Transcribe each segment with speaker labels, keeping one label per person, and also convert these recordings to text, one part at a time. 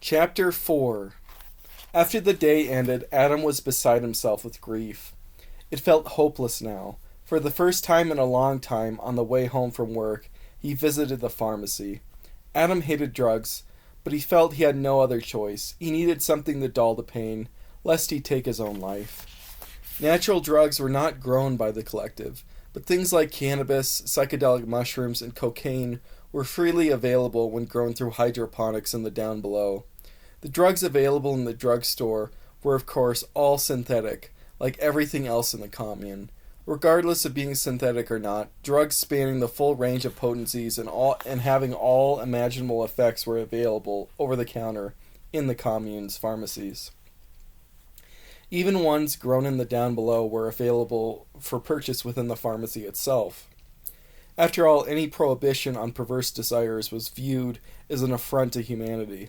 Speaker 1: Chapter 4. After the day ended, Adam was beside himself with grief. It felt hopeless now. For the first time in a long time, on the way home from work, he visited the pharmacy. Adam hated drugs, but he felt he had no other choice. He needed something to dull the pain, lest he take his own life. Natural drugs were not grown by the collective, but things like cannabis, psychedelic mushrooms, and cocaine were freely available when grown through hydroponics in the down below. The drugs available in the drugstore were, of course, all synthetic, like everything else in the commune. Regardless of being synthetic or not, drugs spanning the full range of potencies and having all imaginable effects were available over the counter in the commune's pharmacies. Even ones grown in the down below were available for purchase within the pharmacy itself. After all, any prohibition on perverse desires was viewed as an affront to humanity.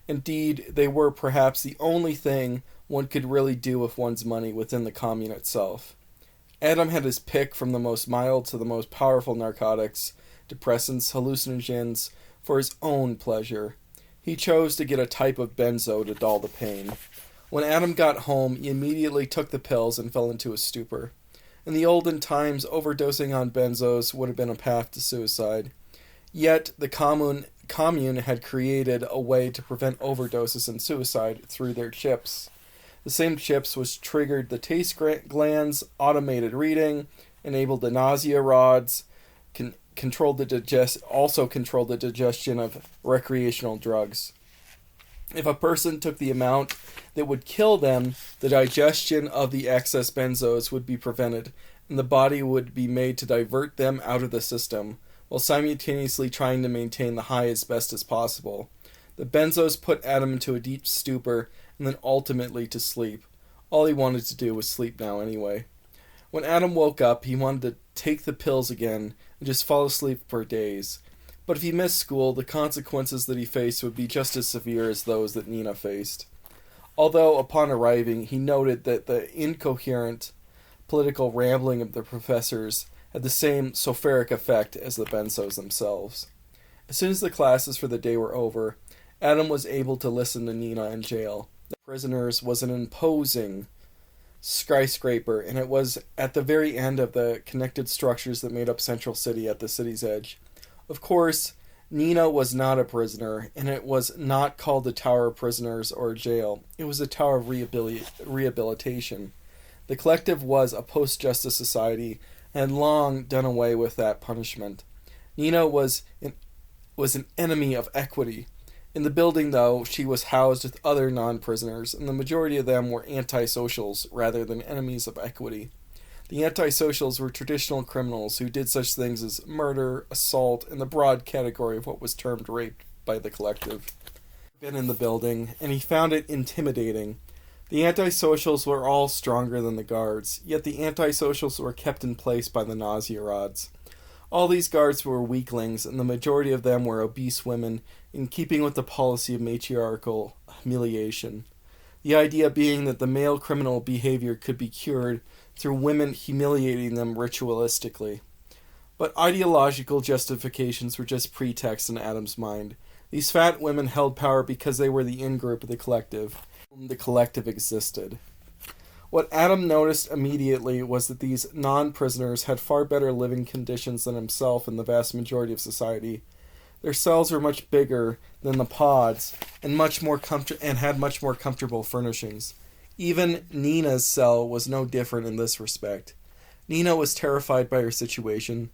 Speaker 1: Indeed, they were perhaps the only thing one could really do with one's money within the commune itself. Adam had his pick from the most mild to the most powerful narcotics, depressants, hallucinogens, for his own pleasure. He chose to get a type of benzo to dull the pain. When Adam got home, he immediately took the pills and fell into a stupor. In the olden times, overdosing on benzos would have been a path to suicide. Yet, the commune had created a way to prevent overdoses and suicide through their chips. The same chips which triggered the taste glands, automated reading, enabled the nausea rods, controlled the digestion of recreational drugs. If a person took the amount that would kill them, the digestion of the excess benzos would be prevented, and the body would be made to divert them out of the system, while simultaneously trying to maintain the high as best as possible. The benzos put Adam into a deep stupor, and then ultimately to sleep. All he wanted to do was sleep now anyway. When Adam woke up, he wanted to take the pills again and just fall asleep for days. But if he missed school, the consequences that he faced would be just as severe as those that Nina faced. Although, upon arriving, he noted that the incoherent political rambling of the professors had the same sulfuric effect as the benzos themselves. As soon as the classes for the day were over, Adam was able to listen to Nina in jail. The prisoners was an imposing skyscraper, and it was at the very end of the connected structures that made up Central City at the city's edge. Of course, Nina was not a prisoner, and it was not called the Tower of Prisoners or a jail. It was a Tower of Rehabilitation. The collective was a post-justice society and had long done away with that punishment. Nina was an enemy of equity. In the building, though, she was housed with other non-prisoners, and the majority of them were antisocials rather than enemies of equity. The antisocials were traditional criminals who did such things as murder, assault, and the broad category of what was termed rape by the collective. Been in the building, and he found it intimidating. The antisocials were all stronger than the guards, yet the antisocials were kept in place by the nausea rods. All these guards were weaklings, and the majority of them were obese women, in keeping with the policy of matriarchal humiliation. The idea being that the male criminal behavior could be cured through women humiliating them ritualistically. But ideological justifications were just pretexts in Adam's mind. These fat women held power because they were the in-group of the collective. The collective existed. What Adam noticed immediately was that these non-prisoners had far better living conditions than himself and the vast majority of society. Their cells were much bigger than the pods and had much more comfortable furnishings. Even Nina's cell was no different in this respect. Nina was terrified by her situation.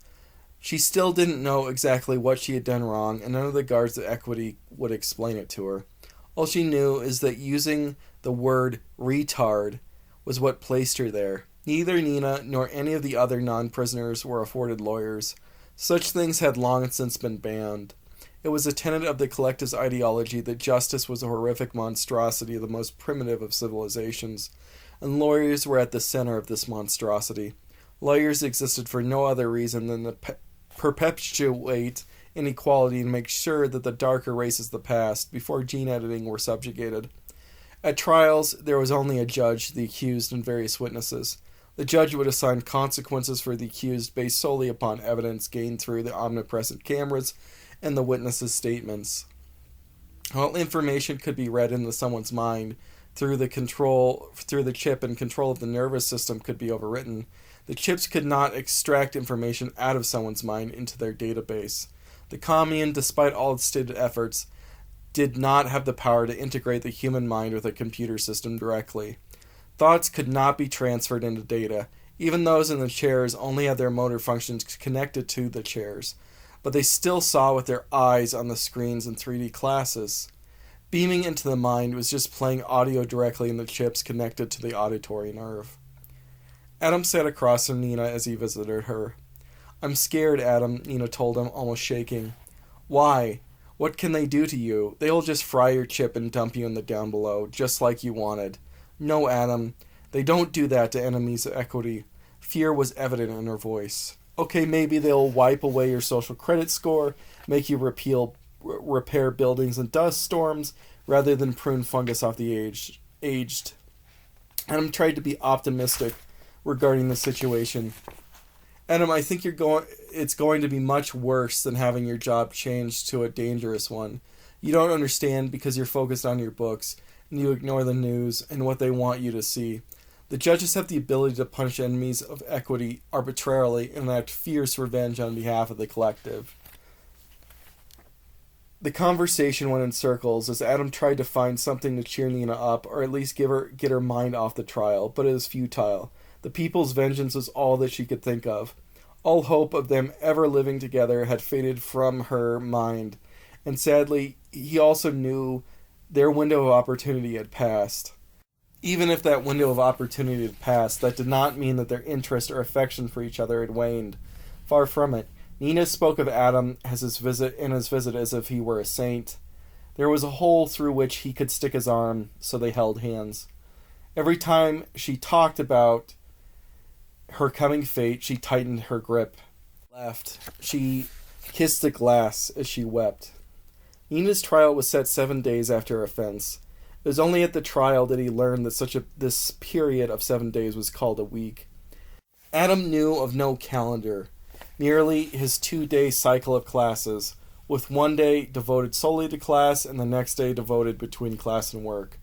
Speaker 1: She still didn't know exactly what she had done wrong, and none of the guards of equity would explain it to her. All she knew is that using the word retard was what placed her there. Neither Nina nor any of the other non-prisoners were afforded lawyers. Such things had long since been banned. It was a tenet of the collective's ideology that justice was a horrific monstrosity of the most primitive of civilizations, and lawyers were at the center of this monstrosity. Lawyers existed for no other reason than to perpetuate inequality and make sure that the darker races of the past, before gene editing, were subjugated. At trials, there was only a judge, the accused, and various witnesses. The judge would assign consequences for the accused based solely upon evidence gained through the omnipresent cameras and the witnesses' statements. While information could be read into someone's mind through the chip, and control of the nervous system could be overwritten, the chips could not extract information out of someone's mind into their database. The commune, despite all its stated efforts, did not have the power to integrate the human mind with a computer system directly. Thoughts could not be transferred into data. Even those in the chairs only had their motor functions connected to the chairs, but they still saw with their eyes on the screens in 3D classes. Beaming into the mind was just playing audio directly in the chips connected to the auditory nerve. Adam sat across from Nina as he visited her. "I'm scared, Adam," Nina told him, almost shaking. "Why? What can they do to you? They'll just fry your chip and dump you in the down below, just like you wanted." "No, Adam. They don't do that to enemies of equity." Fear was evident in her voice. "Okay, maybe they'll wipe away your social credit score, make you repair buildings in dust storms, rather than prune fungus off the aged. Adam tried to be optimistic regarding the situation. "Adam, I think it's going to be much worse than having your job changed to a dangerous one. You don't understand because you're focused on your books, and you ignore the news and what they want you to see. The judges have the ability to punish enemies of equity arbitrarily and enact fierce revenge on behalf of the collective." The conversation went in circles as Adam tried to find something to cheer Nina up, or at least get her mind off the trial, but it was futile. The people's vengeance was all that she could think of. All hope of them ever living together had faded from her mind, and sadly, he also knew their window of opportunity had passed. Even if that window of opportunity had passed, that did not mean that their interest or affection for each other had waned. Far from it. Nina spoke of Adam as his visit as if he were a saint. There was a hole through which he could stick his arm, so they held hands. Every time she talked about her coming fate, she tightened her grip. She kissed the glass as she wept. Nina's trial was set 7 days after her offense. It was only at the trial that he learned that this period of 7 days was called a week. Adam knew of no calendar, merely his 2-day cycle of classes, with one day devoted solely to class and the next day devoted between class and work.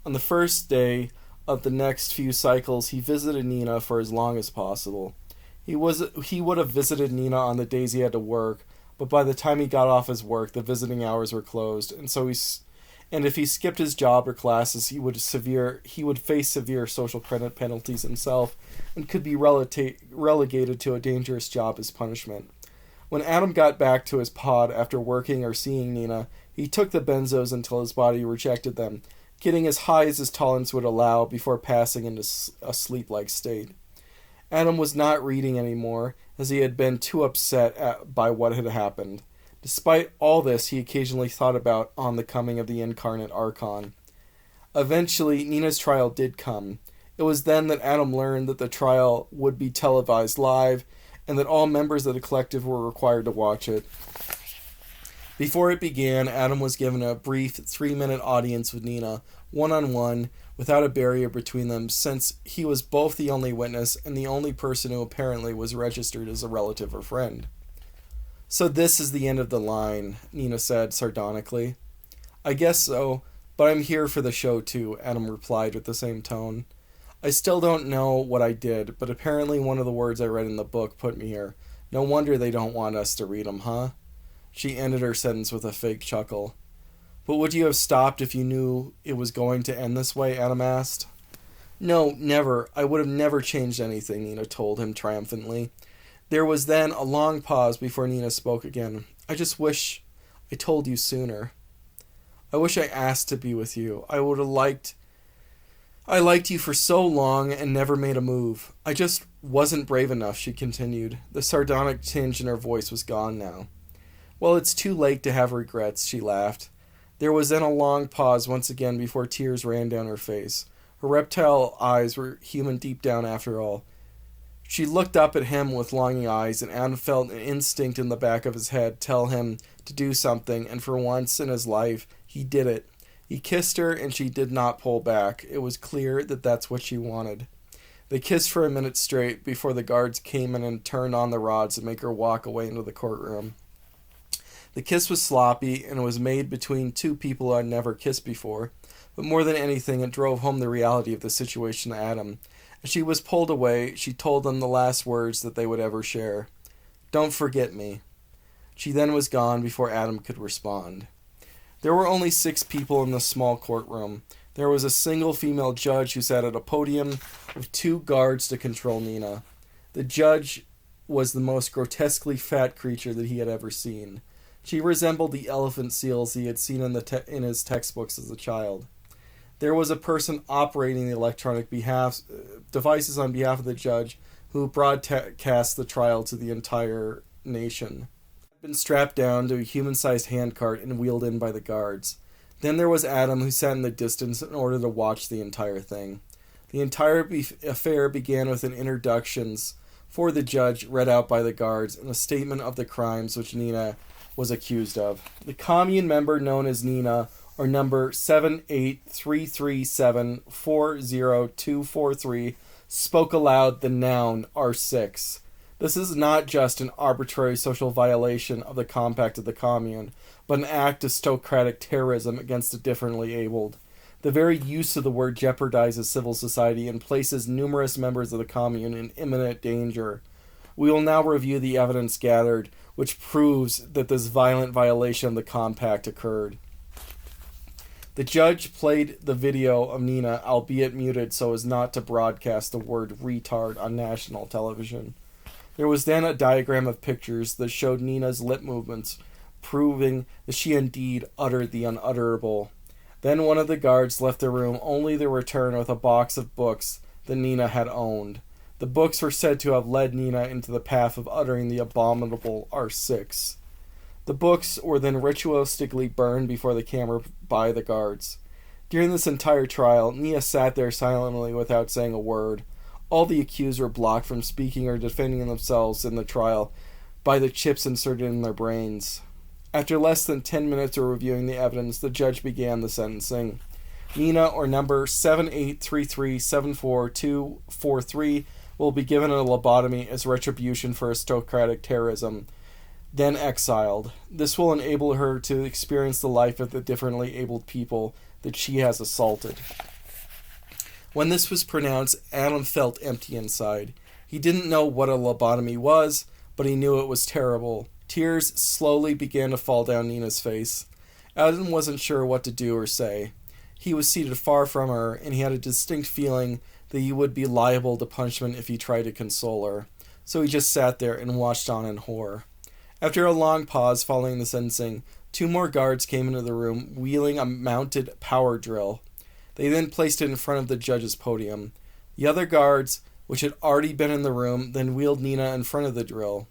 Speaker 1: On the first day of the next few cycles, he visited Nina for as long as possible. He would have visited Nina on the days he had to work, but by the time he got off his work, the visiting hours were closed, and if he skipped his job or classes, he would face severe social credit penalties himself, and could be relegated to a dangerous job as punishment. When Adam got back to his pod after working or seeing Nina, he took the benzos until his body rejected them, getting as high as his tolerance would allow before passing into a sleep-like state. Adam was not reading anymore, as he had been too upset by what had happened. Despite all this, he occasionally thought about On the Coming of the Incarnate Archon. Eventually, Nina's trial did come. It was then that Adam learned that the trial would be televised live, and that all members of the collective were required to watch it. Before it began, Adam was given a brief 3-minute audience with Nina, one-on-one, without a barrier between them, since he was both the only witness and the only person who apparently was registered as a relative or friend. "So this is the end of the line," Nina said sardonically. "I guess so, but I'm here for the show too," Adam replied with the same tone. "I still don't know what I did, but apparently one of the words I read in the book put me here. No wonder they don't want us to read them, huh?" She ended her sentence with a fake chuckle. "But would you have stopped if you knew it was going to end this way?" Adam asked. "No, never. I would have never changed anything," Nina told him triumphantly. There was then a long pause before Nina spoke again. "I just wish I told you sooner. I wish I asked to be with you. I liked you for so long and never made a move. I just wasn't brave enough," she continued. The sardonic tinge in her voice was gone now. "Well, it's too late to have regrets," she laughed. There was then a long pause once again before tears ran down her face. Her reptile eyes were human deep down after all. She looked up at him with longing eyes, and Adam felt an instinct in the back of his head tell him to do something, and for once in his life, he did it. He kissed her, and she did not pull back. It was clear that that's what she wanted. They kissed for a minute straight before the guards came in and turned on the rods to make her walk away into the courtroom. The kiss was sloppy, and it was made between two people who had never kissed before, but more than anything, it drove home the reality of the situation to Adam. As she was pulled away, she told them the last words that they would ever share. "Don't forget me." She then was gone before Adam could respond. There were only 6 people in the small courtroom. There was a single female judge who sat at a podium with 2 guards to control Nina. The judge was the most grotesquely fat creature that he had ever seen. She resembled the elephant seals he had seen in his textbooks as a child. There was a person operating the electronic devices on behalf of the judge who broadcast the trial to the entire nation. He had been strapped down to a human-sized handcart and wheeled in by the guards. Then there was Adam, who sat in the distance in order to watch the entire thing. The entire affair began with an introductions for the judge read out by the guards and a statement of the crimes which Nina was accused of. The commune member known as Nina, or number 78337400243, spoke aloud the noun R6. This is not just an arbitrary social violation of the compact of the commune, but an act of stocratic terrorism against the differently abled. The very use of the word jeopardizes civil society and places numerous members of the commune in imminent danger. We will now review the evidence gathered, which proves that this violent violation of the compact occurred. The judge played the video of Nina, albeit muted so as not to broadcast the word retard on national television. There was then a diagram of pictures that showed Nina's lip movements, proving that she indeed uttered the unutterable. Then one of the guards left the room, only to return with a box of books that Nina had owned. The books were said to have led Nina into the path of uttering the abominable R6. The books were then ritualistically burned before the camera by the guards. During this entire trial, Nina sat there silently without saying a word. All the accused were blocked from speaking or defending themselves in the trial by the chips inserted in their brains. After less than 10 minutes of reviewing the evidence, the judge began the sentencing. Nina, or number 783374243, will be given a lobotomy as retribution for aristocratic terrorism, then exiled. This will enable her to experience the life of the differently abled people that she has assaulted. When this was pronounced, Adam felt empty inside. He didn't know what a lobotomy was, but he knew it was terrible. Tears slowly began to fall down Nina's face. Adam wasn't sure what to do or say. He was seated far from her, and he had a distinct feeling that he would be liable to punishment if he tried to console her. So he just sat there and watched on in horror. After a long pause following the sentencing, 2 more guards came into the room, wheeling a mounted power drill. They then placed it in front of the judge's podium. The other guards, which had already been in the room, then wheeled Nina in front of the drill.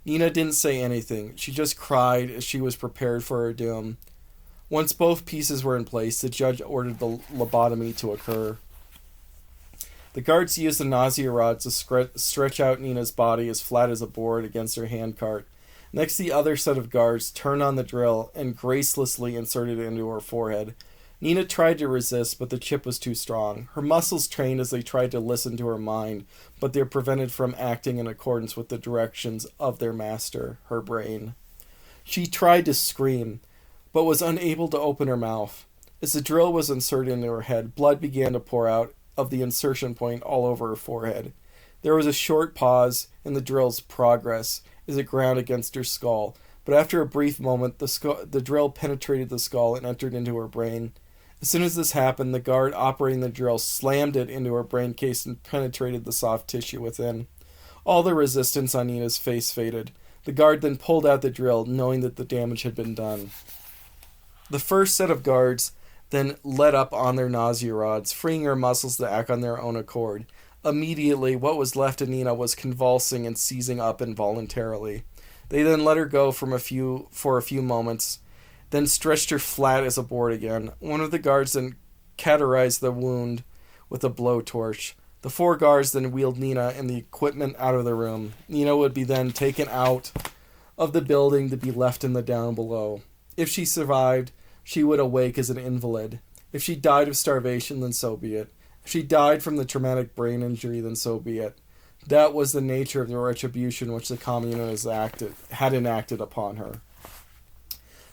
Speaker 1: Nina didn't say anything. She just cried as she was prepared for her doom. Once both pieces were in place, the judge ordered the lobotomy to occur. The guards used the nausea rods to stretch out Nina's body as flat as a board against her handcart. Next, the other set of guards turned on the drill and gracelessly inserted it into her forehead. Nina tried to resist, but the chip was too strong. Her muscles trained as they tried to listen to her mind, but they were prevented from acting in accordance with the directions of their master, her brain. She tried to scream, but was unable to open her mouth. As the drill was inserted into her head, blood began to pour out of the insertion point all over her forehead. There was a short pause in the drill's progress as it ground against her skull, but after a brief moment, the drill penetrated the skull and entered into her brain. As soon as this happened, the guard operating the drill slammed it into her brain case and penetrated the soft tissue within. All the resistance on Nina's face faded. The guard then pulled out the drill, knowing that the damage had been done. The first set of guards then let up on their nausea rods, freeing her muscles to act on their own accord. Immediately, what was left of Nina was convulsing and seizing up involuntarily. They then let her go for a few moments, then stretched her flat as a board again. One of the guards then cauterized the wound with a blowtorch. The 4 guards then wheeled Nina and the equipment out of the room. Nina would be then taken out of the building to be left in the down below. If she survived, she would awake as an invalid. If she died of starvation, then so be it. If she died from the traumatic brain injury, then so be it. That was the nature of the retribution which the communists had enacted upon her.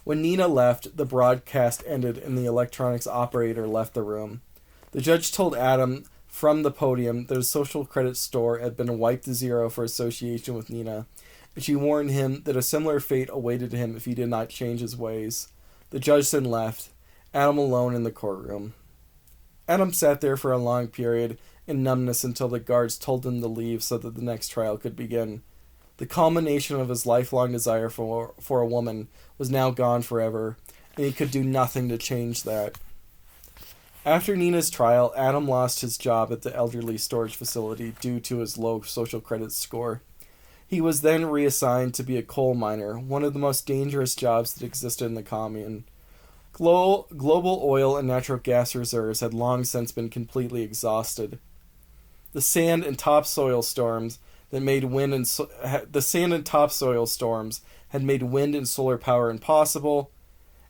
Speaker 1: When Nina left, the broadcast ended and the electronics operator left the room. The judge told Adam from the podium that his social credit score had been wiped to zero for association with Nina, and she warned him that a similar fate awaited him if he did not change his ways. The judge then left, Adam alone in the courtroom. Adam sat there for a long period in numbness until the guards told him to leave so that the next trial could begin. The culmination of his lifelong desire for a woman was now gone forever, and he could do nothing to change that. After Nina's trial, Adam lost his job at the elderly storage facility due to his low social credit score. He was then reassigned to be a coal miner, one of the most dangerous jobs that existed in the commune. Global oil and natural gas reserves had long since been completely exhausted. The sand and topsoil storms had made wind and solar power impossible,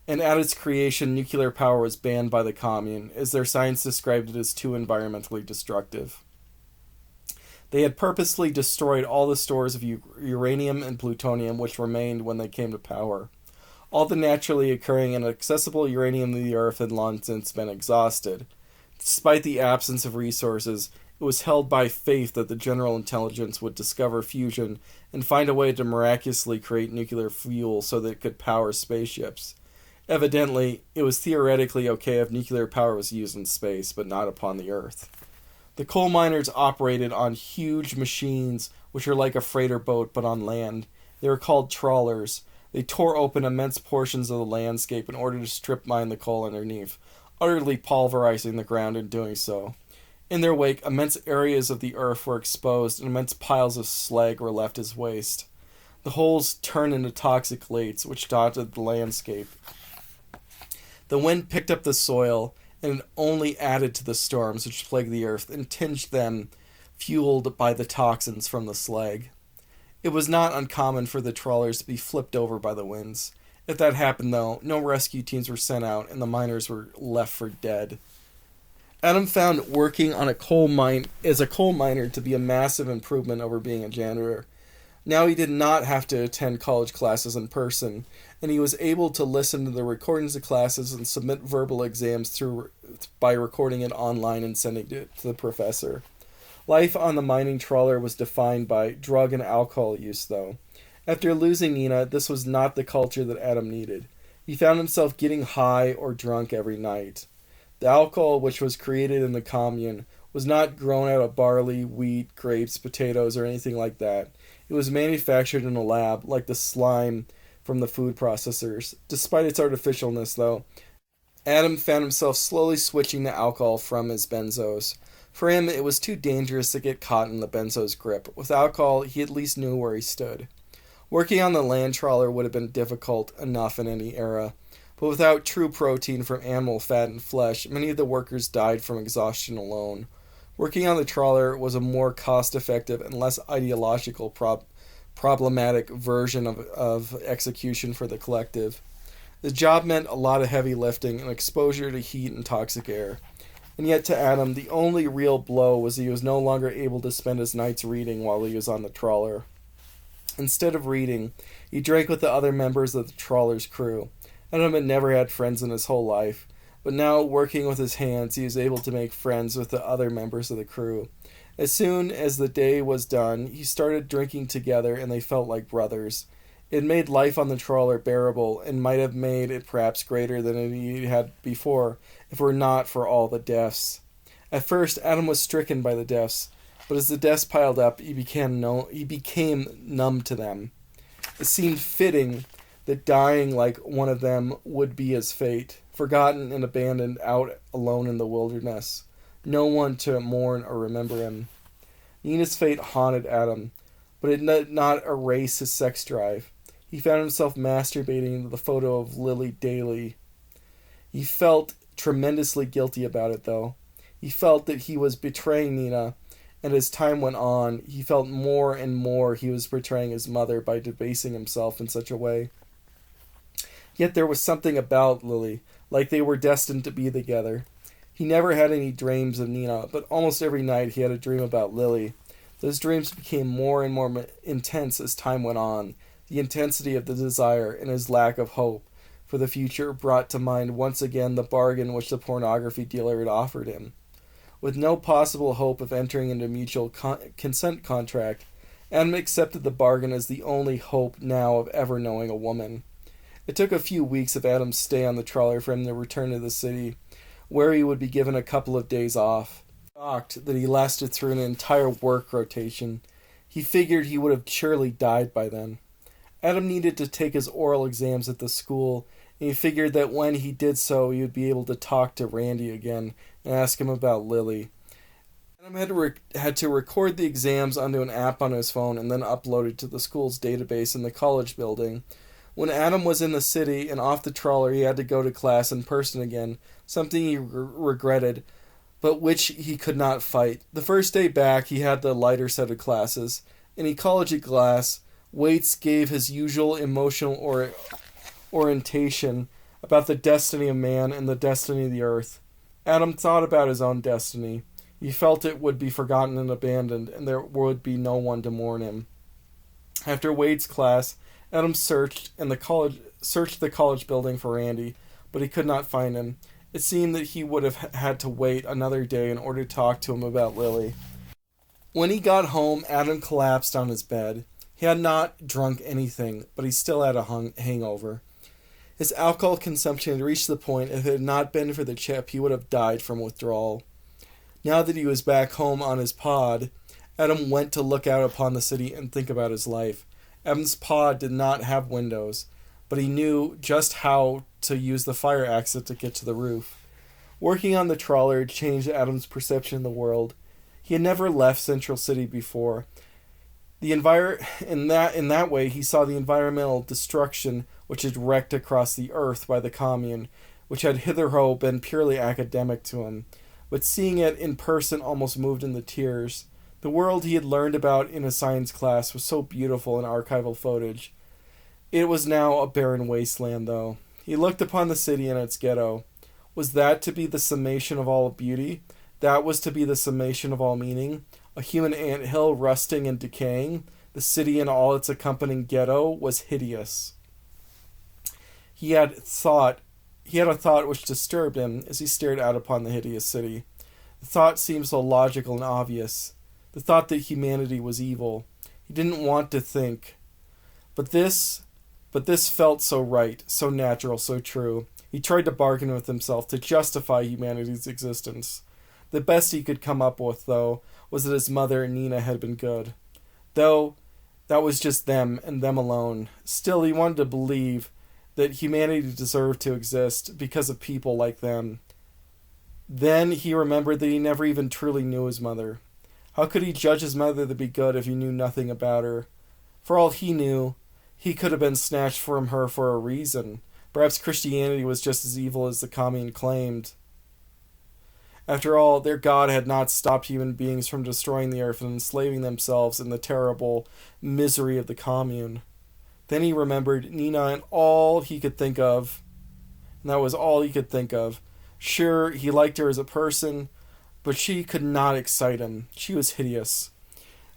Speaker 1: and at its creation, nuclear power was banned by the commune, as their science described it as too environmentally destructive. They had purposely destroyed all the stores of uranium and plutonium which remained when they came to power. All the naturally occurring and accessible uranium of the earth had long since been exhausted. Despite the absence of resources, it was held by faith that the general intelligence would discover fusion and find a way to miraculously create nuclear fuel so that it could power spaceships. Evidently, it was theoretically okay if nuclear power was used in space, but not upon the Earth. The coal miners operated on huge machines, which are like a freighter boat, but on land. They were called trawlers. They tore open immense portions of the landscape in order to strip mine the coal underneath, utterly pulverizing the ground in doing so. In their wake, immense areas of the earth were exposed, and immense piles of slag were left as waste. The holes turned into toxic lakes, which dotted the landscape. The wind picked up the soil, and it only added to the storms which plagued the earth and tinged them, fueled by the toxins from the slag. It was not uncommon for the trawlers to be flipped over by the winds. If that happened, though, no rescue teams were sent out, and the miners were left for dead. Adam found working on a coal miner to be a massive improvement over being a janitor. Now he did not have to attend college classes in person, and he was able to listen to the recordings of classes and submit verbal exams by recording it online and sending it to the professor. Life on the mining trawler was defined by drug and alcohol use, though. After losing Nina, this was not the culture that Adam needed. He found himself getting high or drunk every night. The alcohol which was created in the commune was not grown out of barley, wheat, grapes, potatoes, or anything like that. It was manufactured in a lab, like the slime from the food processors. Despite its artificialness, though, Adam found himself slowly switching the alcohol from his benzos. For him, it was too dangerous to get caught in the benzo's grip. With alcohol, he at least knew where he stood. Working on the land trawler would have been difficult enough in any era, but without true protein from animal fat and flesh, many of the workers died from exhaustion alone. Working on the trawler was a more cost-effective and less ideological problematic version of execution for the collective. The job meant a lot of heavy lifting and exposure to heat and toxic air. And yet to Adam, the only real blow was he was no longer able to spend his nights reading while he was on the trawler. Instead of reading, he drank with the other members of the trawler's crew. Adam had never had friends in his whole life, but now, working with his hands, he was able to make friends with the other members of the crew. As soon as the day was done, he started drinking together, and they felt like brothers. It made life on the trawler bearable, and might have made it perhaps greater than it had before, if it were not for all the deaths. At first, Adam was stricken by the deaths, but as the deaths piled up, he became numb to them. It seemed fitting that dying like one of them would be his fate, forgotten and abandoned out alone in the wilderness. No one to mourn or remember him. Nina's fate haunted Adam, but it did not erase his sex drive. He found himself masturbating to the photo of Lily daily. He felt tremendously guilty about it, though. He felt that he was betraying Nina, and as time went on, he felt more and more he was betraying his mother by debasing himself in such a way. Yet there was something about Lily, like they were destined to be together. He never had any dreams of Nina, but almost every night he had a dream about Lily. Those dreams became more and more intense as time went on, the intensity of the desire and his lack of hope, for the future brought to mind once again the bargain which the pornography dealer had offered him. With no possible hope of entering into a mutual consent contract, Adam accepted the bargain as the only hope now of ever knowing a woman. It took a few weeks of Adam's stay on the trawler for him to return to the city, where he would be given a couple of days off. Shocked that he lasted through an entire work rotation, he figured he would have surely died by then. Adam needed to take his oral exams at the school, and he figured that when he did so, he would be able to talk to Randy again and ask him about Lily. Adam had to record the exams onto an app on his phone and then upload it to the school's database in the college building. When Adam was in the city and off the trawler, he had to go to class in person again, something he regretted, but which he could not fight. The first day back, he had the lighter set of classes. In ecology class, Waits gave his usual emotional orientation about the destiny of man and the destiny of the earth. Adam thought about his own destiny. He felt it would be forgotten and abandoned, and there would be no one to mourn him. After Wade's class, Adam searched the college building for Randy, but he could not find him. It seemed that he would have had to wait another day in order to talk to him about Lily. When he got home, Adam collapsed on his bed. He had not drunk anything, but he still had a hangover. His alcohol consumption had reached the point, if it had not been for the chip, he would have died from withdrawal. Now that he was back home on his pod, Adam went to look out upon the city and think about his life. Adam's pod did not have windows, but he knew just how to use the fire exit to get to the roof. Working on the trawler had changed Adam's perception of the world. He had never left Central City before. In that way, he saw the environmental destruction which had wrecked across the earth by the commune, which had hitherto been purely academic to him. But seeing it in person almost moved him to tears. The world he had learned about in a science class was so beautiful in archival footage. It was now a barren wasteland, though. He looked upon the city and its ghetto. Was that to be the summation of all beauty? That was to be the summation of all meaning? A human anthill rusting and decaying? The city and all its accompanying ghetto was hideous. He had a thought which disturbed him as he stared out upon the hideous city. The thought seemed so logical and obvious. The thought that humanity was evil. He didn't want to think. But this felt so right, so natural, so true. He tried to bargain with himself to justify humanity's existence. The best he could come up with, though, was that his mother and Nina had been good. Though that was just them and them alone. Still, he wanted to believe that humanity deserved to exist because of people like them. Then he remembered that he never even truly knew his mother. How could he judge his mother to be good if he knew nothing about her? For all he knew, he could have been snatched from her for a reason. Perhaps Christianity was just as evil as the commune claimed. After all, their God had not stopped human beings from destroying the earth and enslaving themselves in the terrible misery of the commune. Then he remembered Nina and all he could think of. And that was all he could think of. Sure, he liked her as a person, but she could not excite him. She was hideous.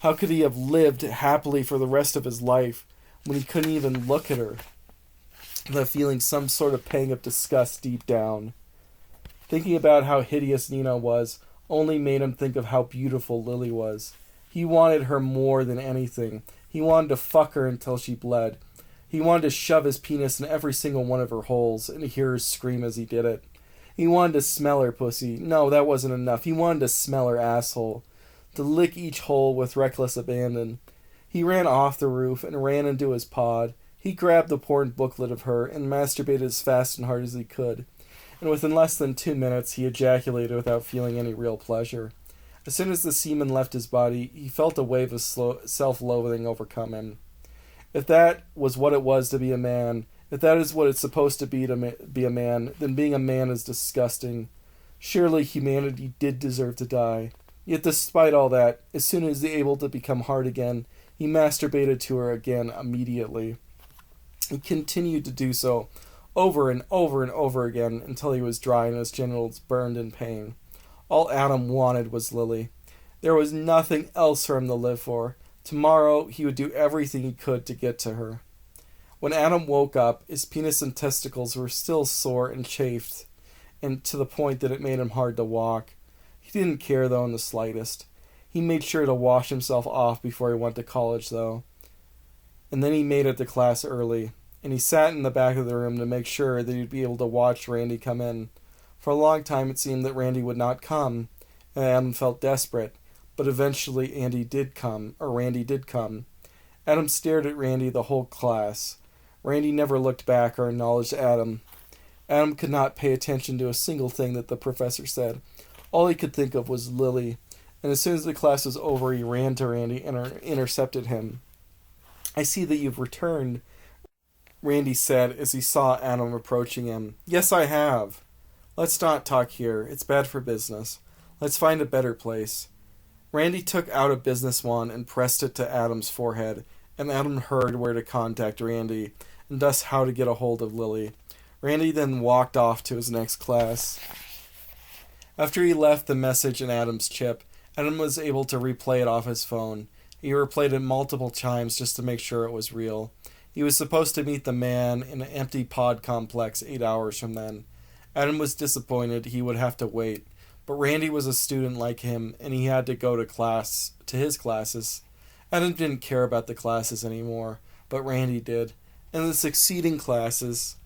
Speaker 1: How could he have lived happily for the rest of his life when he couldn't even look at her without feeling some sort of pang of disgust deep down? Thinking about how hideous Nina was only made him think of how beautiful Lily was. He wanted her more than anything. He wanted to fuck her until she bled. He wanted to shove his penis in every single one of her holes and hear her scream as he did it. He wanted to smell her pussy. No, that wasn't enough. He wanted to smell her asshole. To lick each hole with reckless abandon. He ran off the roof and ran into his pod. He grabbed the porn booklet of her and masturbated as fast and hard as he could. And within less than 2 minutes he ejaculated without feeling any real pleasure. As soon as the semen left his body, he felt a wave of self-loathing overcome him. If that was what it was to be a man, if that is what it's supposed to be a man, then being a man is disgusting. Surely humanity did deserve to die. Yet despite all that, as soon as he was able to become hard again, he masturbated to her again immediately. He continued to do so, over and over and over again, until he was dry and his genitals burned in pain. All Adam wanted was Lily. There was nothing else for him to live for. Tomorrow he would do everything he could to get to her. When Adam woke up, his penis and testicles were still sore and chafed, and to the point that it made him hard to walk. He didn't care, though, in the slightest. He made sure to wash himself off before he went to college, though. And then he made it to class early, and he sat in the back of the room to make sure that he'd be able to watch Randy come in. For a long time it seemed that Randy would not come, and Adam felt desperate, but eventually Randy did come. Adam stared at Randy the whole class. Randy never looked back or acknowledged Adam. Adam could not pay attention to a single thing that the professor said. All he could think of was Lily, and as soon as the class was over, he ran to Randy and intercepted him. "I see that you've returned," Randy said as he saw Adam approaching him. "Yes, I have." "Let's not talk here. It's bad for business. Let's find a better place." Randy took out a business wand and pressed it to Adam's forehead, and Adam heard where to contact Randy, and thus how to get a hold of Lily. Randy then walked off to his next class. After he left the message in Adam's chip, Adam was able to replay it off his phone. He replayed it multiple times just to make sure it was real. He was supposed to meet the man in an empty pod complex 8 hours from then. Adam was disappointed he would have to wait, but Randy was a student like him, and he had to go to his classes. Adam didn't care about the classes anymore, but Randy did. In the succeeding classes,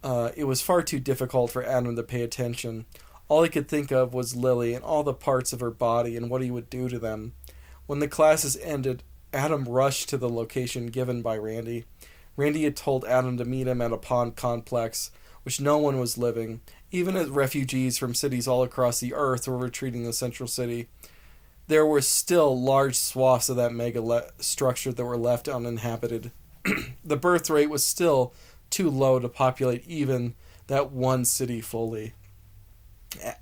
Speaker 1: it was far too difficult for Adam to pay attention. All he could think of was Lily and all the parts of her body and what he would do to them. When the classes ended, Adam rushed to the location given by Randy. Randy had told Adam to meet him at a pond complex, which no one was living, even as refugees from cities all across the earth were retreating to Central City. There were still large swaths of that mega structure that were left uninhabited. The birth rate was still too low to populate even that one city fully.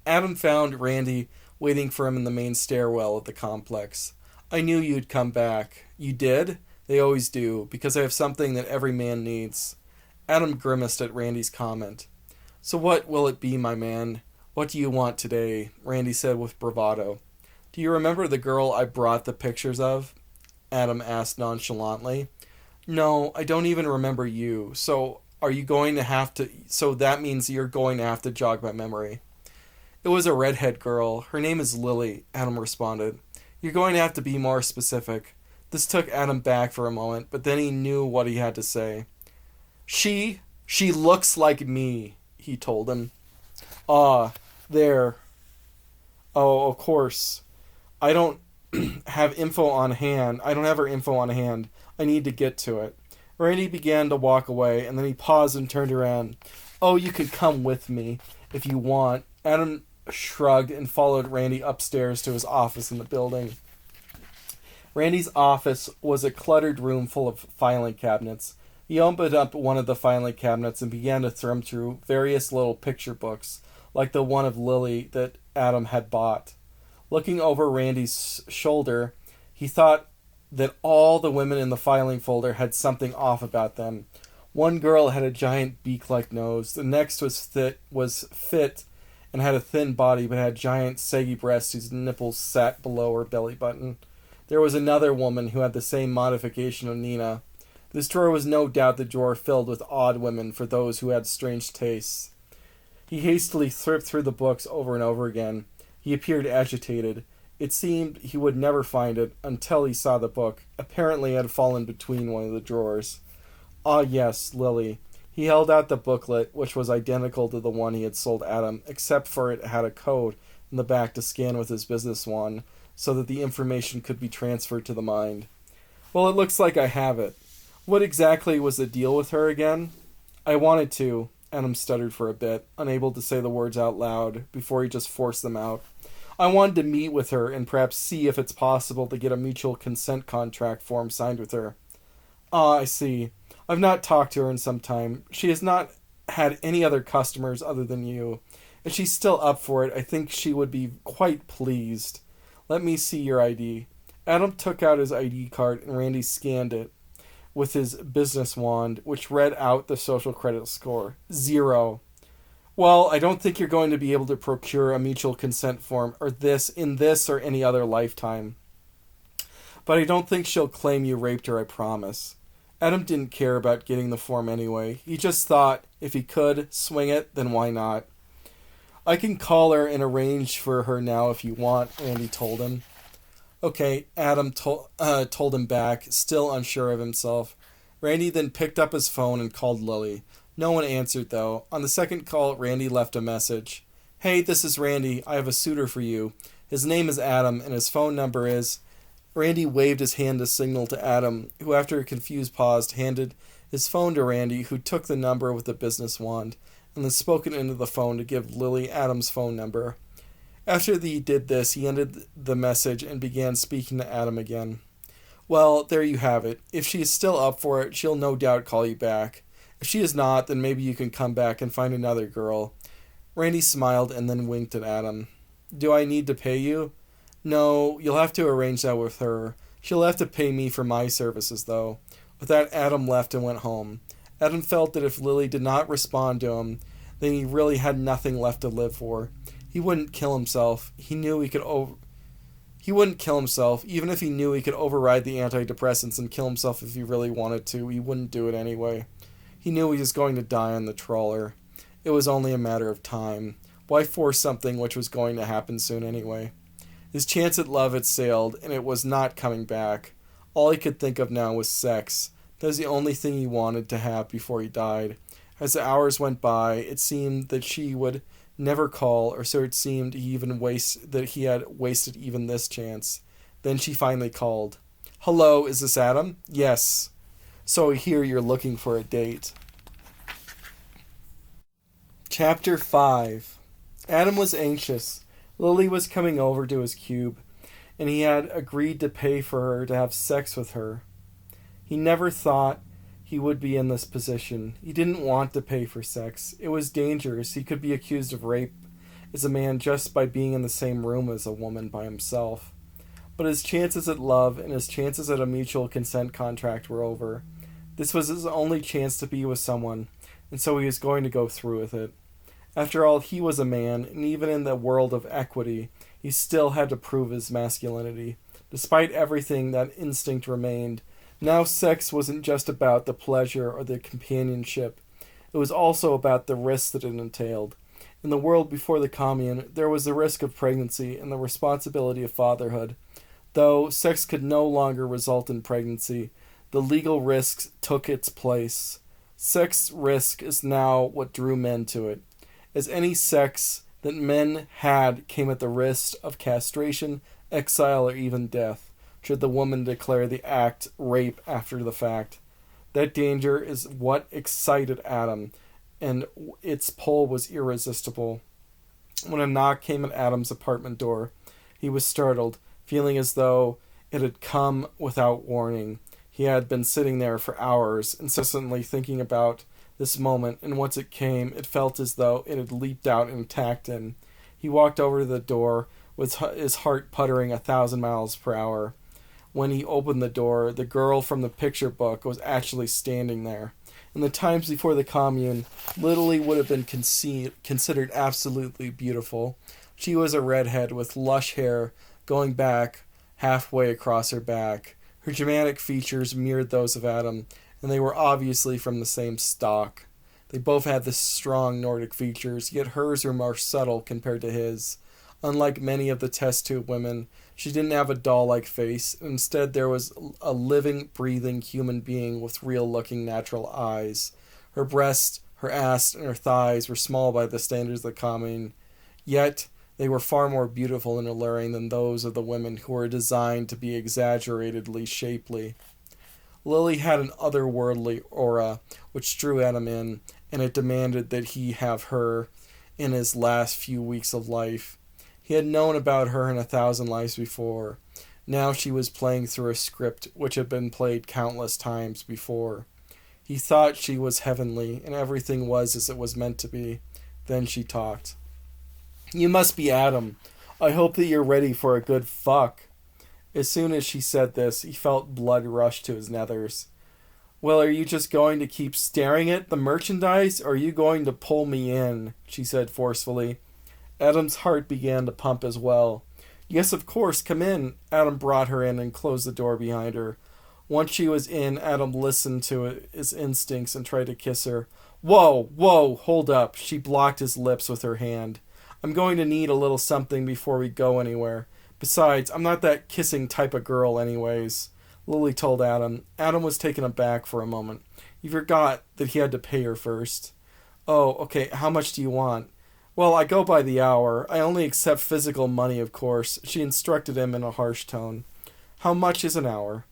Speaker 1: Adam found Randy waiting for him in the main stairwell of the complex. "I knew you'd come back." "You did?" "They always do, because I have something that every man needs." Adam grimaced at Randy's comment. "So what will it be, my man? What do you want today?" Randy said with bravado. "Do you remember the girl I brought the pictures of?" Adam asked nonchalantly. "No, I don't even remember you. So that means you're going to have to jog my memory." "It was a redhead girl. Her name is Lily," Adam responded. "You're going to have to be more specific." This took Adam back for a moment, but then he knew what he had to say. She looks like me," he told him. "Ah, there. Oh, of course. I don't have her info on hand. I need to get to it." Randy began to walk away, and then he paused and turned around. "Oh, you could come with me if you want." Adam shrugged and followed Randy upstairs to his office in the building. Randy's office was a cluttered room full of filing cabinets. He opened up one of the filing cabinets and began to thumb through various little picture books, like the one of Lily that Adam had bought. Looking over Randy's shoulder, he thought that all the women in the filing folder had something off about them. One girl had a giant beak-like nose. The next was fit and had a thin body but had giant saggy breasts whose nipples sat below her belly button. There was another woman who had the same modification of Nina. This drawer was no doubt the drawer filled with odd women for those who had strange tastes. He hastily flipped through the books over and over again. He appeared agitated. It seemed he would never find it until he saw the book. Apparently it had fallen between one of the drawers. Ah, yes, Lily. He held out the booklet, which was identical to the one he had sold Adam, except for it had a code in the back to scan with his business wand, so that the information could be transferred to the mind. "Well, it looks like I have it. What exactly was the deal with her again?" "I wanted to," Adam stuttered for a bit, unable to say the words out loud, before he just forced them out. "I wanted to meet with her and perhaps see if it's possible to get a mutual consent contract form signed with her." "Ah, I see. I've not talked to her in some time. She has not had any other customers other than you. If she's still up for it, I think she would be quite pleased. Let me see your ID." Adam took out his ID card and Randy scanned it with his business wand, which read out the social credit score. 0. "Well, I don't think you're going to be able to procure a mutual consent form in this or any other lifetime. But I don't think she'll claim you raped her, I promise." Adam didn't care about getting the form anyway. He just thought, if he could swing it, then why not? I can call her and arrange for her now if you want, Randy told him. Okay, Adam told him back, still unsure of himself. Randy then picked up his phone and called Lily. No one answered, though. On the second call, Randy left a message. Hey, this is Randy. I have a suitor for you. His name is Adam, and his phone number is... Randy waved his hand to signal to Adam, who after a confused pause handed his phone to Randy, who took the number with the business wand, and then spoke it into the phone to give Lily Adam's phone number. After he did this, he ended the message and began speaking to Adam again. Well, there you have it. If she is still up for it, she'll no doubt call you back. If she is not, then maybe you can come back and find another girl. Randy smiled and then winked at Adam. Do I need to pay you? No, you'll have to arrange that with her. She'll have to pay me for my services, though. With that, Adam left and went home. Adam felt that if Lily did not respond to him, then he really had nothing left to live for. He wouldn't kill himself. He knew he could He wouldn't kill himself, even if he knew he could override the antidepressants and kill himself if he really wanted to. He wouldn't do it anyway. He knew he was going to die on the trawler. It was only a matter of time. Why force something which was going to happen soon anyway? His chance at love had sailed, and it was not coming back. All he could think of now was sex. That was the only thing he wanted to have before he died. As the hours went by, it seemed that she would never call, or so it seemed that he had wasted even this chance. Then she finally called. Hello, is this Adam? Yes. So I hear you're looking for a date. Chapter 5. Adam was anxious. Lily was coming over to his cube, and he had agreed to pay for her to have sex with her. He never thought he would be in this position. He didn't want to pay for sex. It was dangerous. He could be accused of rape as a man just by being in the same room as a woman by himself. But his chances at love and his chances at a mutual consent contract were over. This was his only chance to be with someone, and so he was going to go through with it. After all, he was a man, and even in the world of equity, he still had to prove his masculinity. Despite everything, that instinct remained. Now sex wasn't just about the pleasure or the companionship. It was also about the risks that it entailed. In the world before the commune, there was the risk of pregnancy and the responsibility of fatherhood. Though sex could no longer result in pregnancy, the legal risks took its place. Sex risk is now what drew men to it. As any sex that men had came at the risk of castration, exile, or even death, should the woman declare the act rape after the fact. That danger is what excited Adam, and its pull was irresistible. When a knock came at Adam's apartment door, he was startled, feeling as though it had come without warning. He had been sitting there for hours, incessantly thinking about this moment, and once it came, it felt as though it had leaped out and attacked him. He walked over to the door, with his heart puttering 1,000 miles per hour. When he opened the door, the girl from the picture book was actually standing there. In the times before the commune, Lily would have been considered absolutely beautiful. She was a redhead with lush hair going back halfway across her back. Her dramatic features mirrored those of Adam, and they were obviously from the same stock. They both had the strong Nordic features, yet hers were more subtle compared to his. Unlike many of the test tube women, she didn't have a doll-like face. Instead, there was a living, breathing human being with real-looking natural eyes. Her breasts, her ass, and her thighs were small by the standards of the commune, yet they were far more beautiful and alluring than those of the women who were designed to be exaggeratedly shapely. Lily had an otherworldly aura which drew Adam in, and it demanded that he have her in his last few weeks of life. He had known about her in 1,000 lives before. Now she was playing through a script which had been played countless times before. He thought she was heavenly, and everything was as it was meant to be. Then she talked. You must be Adam. I hope that you're ready for a good fuck. As soon as she said this, he felt blood rush to his nethers. Well, are you just going to keep staring at the merchandise, or are you going to pull me in? She said forcefully. Adam's heart began to pump as well. Yes, of course, come in. Adam brought her in and closed the door behind her. Once she was in, Adam listened to his instincts and tried to kiss her. Whoa, whoa, hold up. She blocked his lips with her hand. I'm going to need a little something before we go anywhere. Besides, I'm not that kissing type of girl anyways, Lily told Adam. Adam was taken aback for a moment. He forgot that he had to pay her first. Oh, okay, how much do you want? Well, I go by the hour. I only accept physical money, of course, she instructed him in a harsh tone. How much is an hour?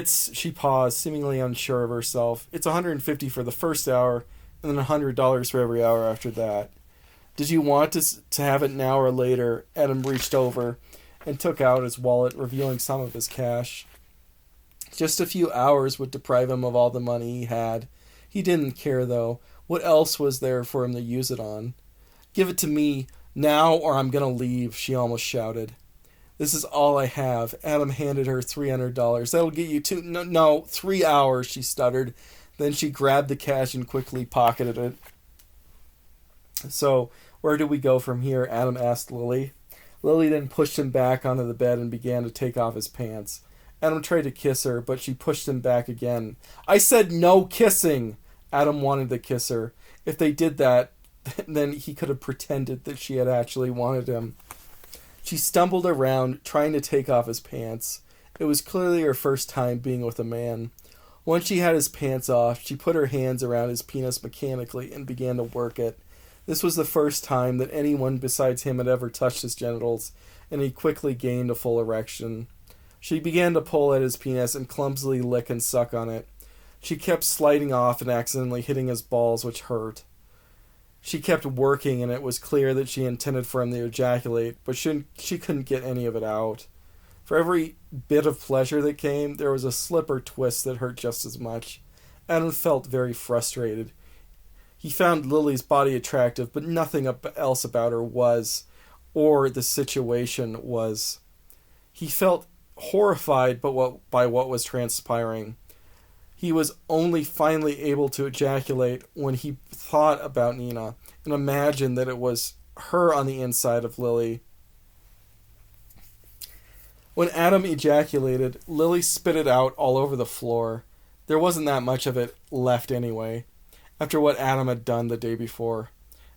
Speaker 1: She paused, seemingly unsure of herself. It's $150 for the first hour, and then $100 for every hour after that. Did you want to have it now or later? Adam reached over and took out his wallet, revealing some of his cash. Just a few hours would deprive him of all the money he had. He didn't care, though. What else was there for him to use it on? Give it to me, now or I'm going to leave, she almost shouted. This is all I have. Adam handed her $300. That'll get you 3 hours, she stuttered. Then she grabbed the cash and quickly pocketed it. So, where do we go from here? Adam asked Lily. Lily then pushed him back onto the bed and began to take off his pants. Adam tried to kiss her, but she pushed him back again. I said no kissing! Adam wanted to kiss her. If they did that, then he could have pretended that she had actually wanted him. She stumbled around, trying to take off his pants. It was clearly her first time being with a man. Once she had his pants off, she put her hands around his penis mechanically and began to work it. This was the first time that anyone besides him had ever touched his genitals, and he quickly gained a full erection. She began to pull at his penis and clumsily lick and suck on it. She kept sliding off and accidentally hitting his balls, which hurt. She kept working, and it was clear that she intended for him to ejaculate, but she couldn't get any of it out. For every bit of pleasure that came, there was a slip or twist that hurt just as much. Adam felt very frustrated. He found Lily's body attractive, but nothing else about her was, or the situation was. He felt horrified by what was transpiring. He was only finally able to ejaculate when he thought about Nina and imagined that it was her on the inside of Lily. When Adam ejaculated, Lily spit it out all over the floor. There wasn't that much of it left anyway, after what Adam had done the day before.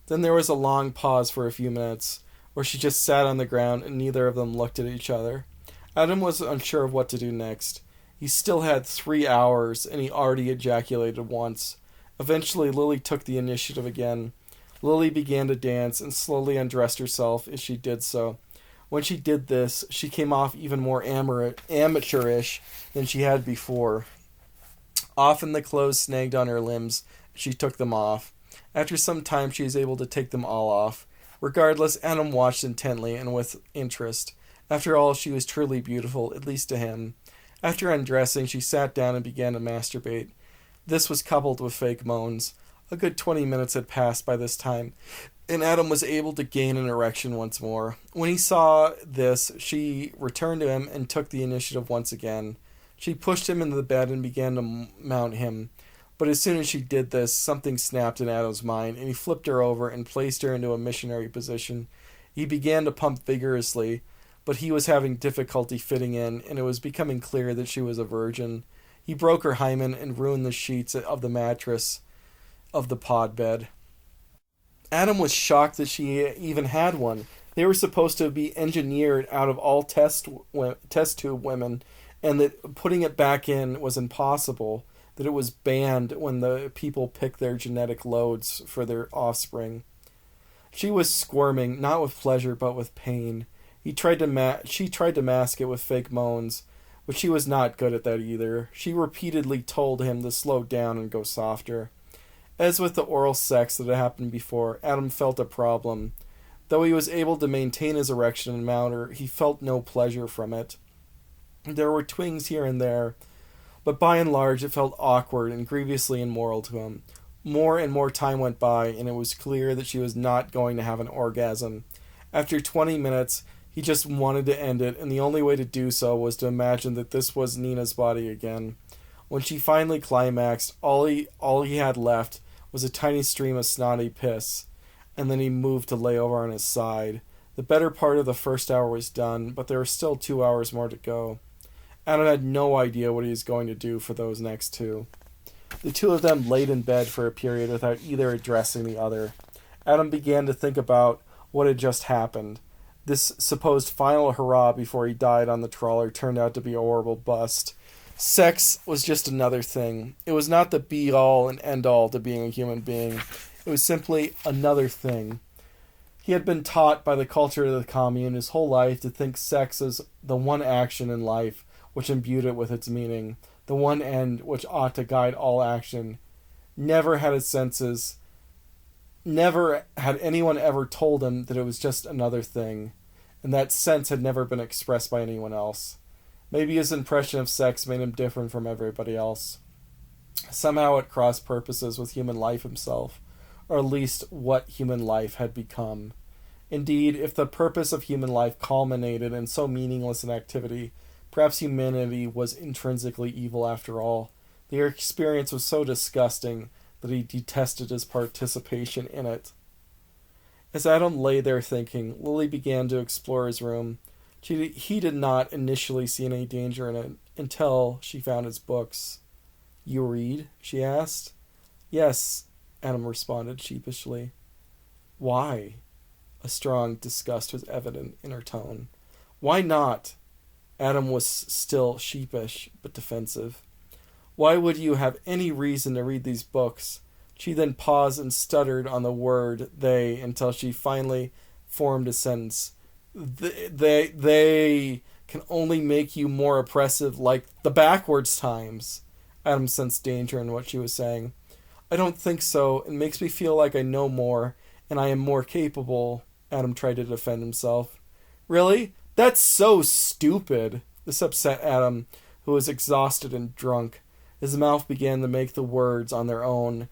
Speaker 1: Then there was a long pause for a few minutes, where she just sat on the ground and neither of them looked at each other. Adam was unsure of what to do next. He still had 3 hours, and he already ejaculated once. Eventually, Lily took the initiative again. Lily began to dance and slowly undressed herself as she did so. When she did this, she came off even more amateurish than she had before. Often the clothes snagged on her limbs. She took them off. After some time, she was able to take them all off. Regardless, Adam watched intently and with interest. After all, she was truly beautiful, at least to him. After undressing, she sat down and began to masturbate. This was coupled with fake moans. A good 20 minutes had passed by this time, and Adam was able to gain an erection once more. When he saw this, she returned to him and took the initiative once again. She pushed him into the bed and began to mount him. But as soon as she did this, something snapped in Adam's mind, and he flipped her over and placed her into a missionary position. He began to pump vigorously, but he was having difficulty fitting in, and it was becoming clear that she was a virgin. He broke her hymen and ruined the sheets of the mattress of the pod bed. Adam was shocked that she even had one. They were supposed to be engineered out of all test tube women, and that putting it back in was impossible, that it was banned when the people picked their genetic loads for their offspring. She was squirming, not with pleasure but with pain. She tried to mask it with fake moans, but she was not good at that either. She repeatedly told him to slow down and go softer. As with the oral sex that had happened before, Adam felt a problem. Though he was able to maintain his erection and mount her, he felt no pleasure from it. There were twinges here and there, but by and large it felt awkward and grievously immoral to him. More and more time went by, and it was clear that she was not going to have an orgasm. After 20 minutes, he just wanted to end it, and the only way to do so was to imagine that this was Nina's body again. When she finally climaxed, all he had left was a tiny stream of snotty piss, and then he moved to lay over on his side. The better part of the first hour was done, but there were still 2 hours more to go. Adam had no idea what he was going to do for those next two. The two of them laid in bed for a period without either addressing the other. Adam began to think about what had just happened. This supposed final hurrah before he died on the trawler turned out to be a horrible bust. Sex was just another thing. It was not the be-all and end-all to being a human being. It was simply another thing. He had been taught by the culture of the commune his whole life to think sex as the one action in life which imbued it with its meaning, the one end which ought to guide all action. Never had anyone ever told him that it was just another thing, and that sense had never been expressed by anyone else. Maybe his impression of sex made him different from everybody else. Somehow it crossed purposes with human life himself, or at least what human life had become. Indeed, if the purpose of human life culminated in so meaningless an activity, perhaps humanity was intrinsically evil after all. Their experience was so disgusting that he detested his participation in it. As Adam lay there thinking, Lily began to explore his room. He did not initially see any danger in it until she found his books. "You read?" she asked. "Yes," Adam responded sheepishly. "Why?" A strong disgust was evident in her tone. "Why not?" Adam was still sheepish, but defensive. "Why would you have any reason to read these books?" She then paused and stuttered on the word "they" until she finally formed a sentence. They can only make you more oppressive, like the backwards times." Adam sensed danger in what she was saying. "I don't think so. It makes me feel like I know more, and I am more capable." Adam tried to defend himself. "Really? That's so stupid." This upset Adam, who was exhausted and drunk. His mouth began to make the words on their own,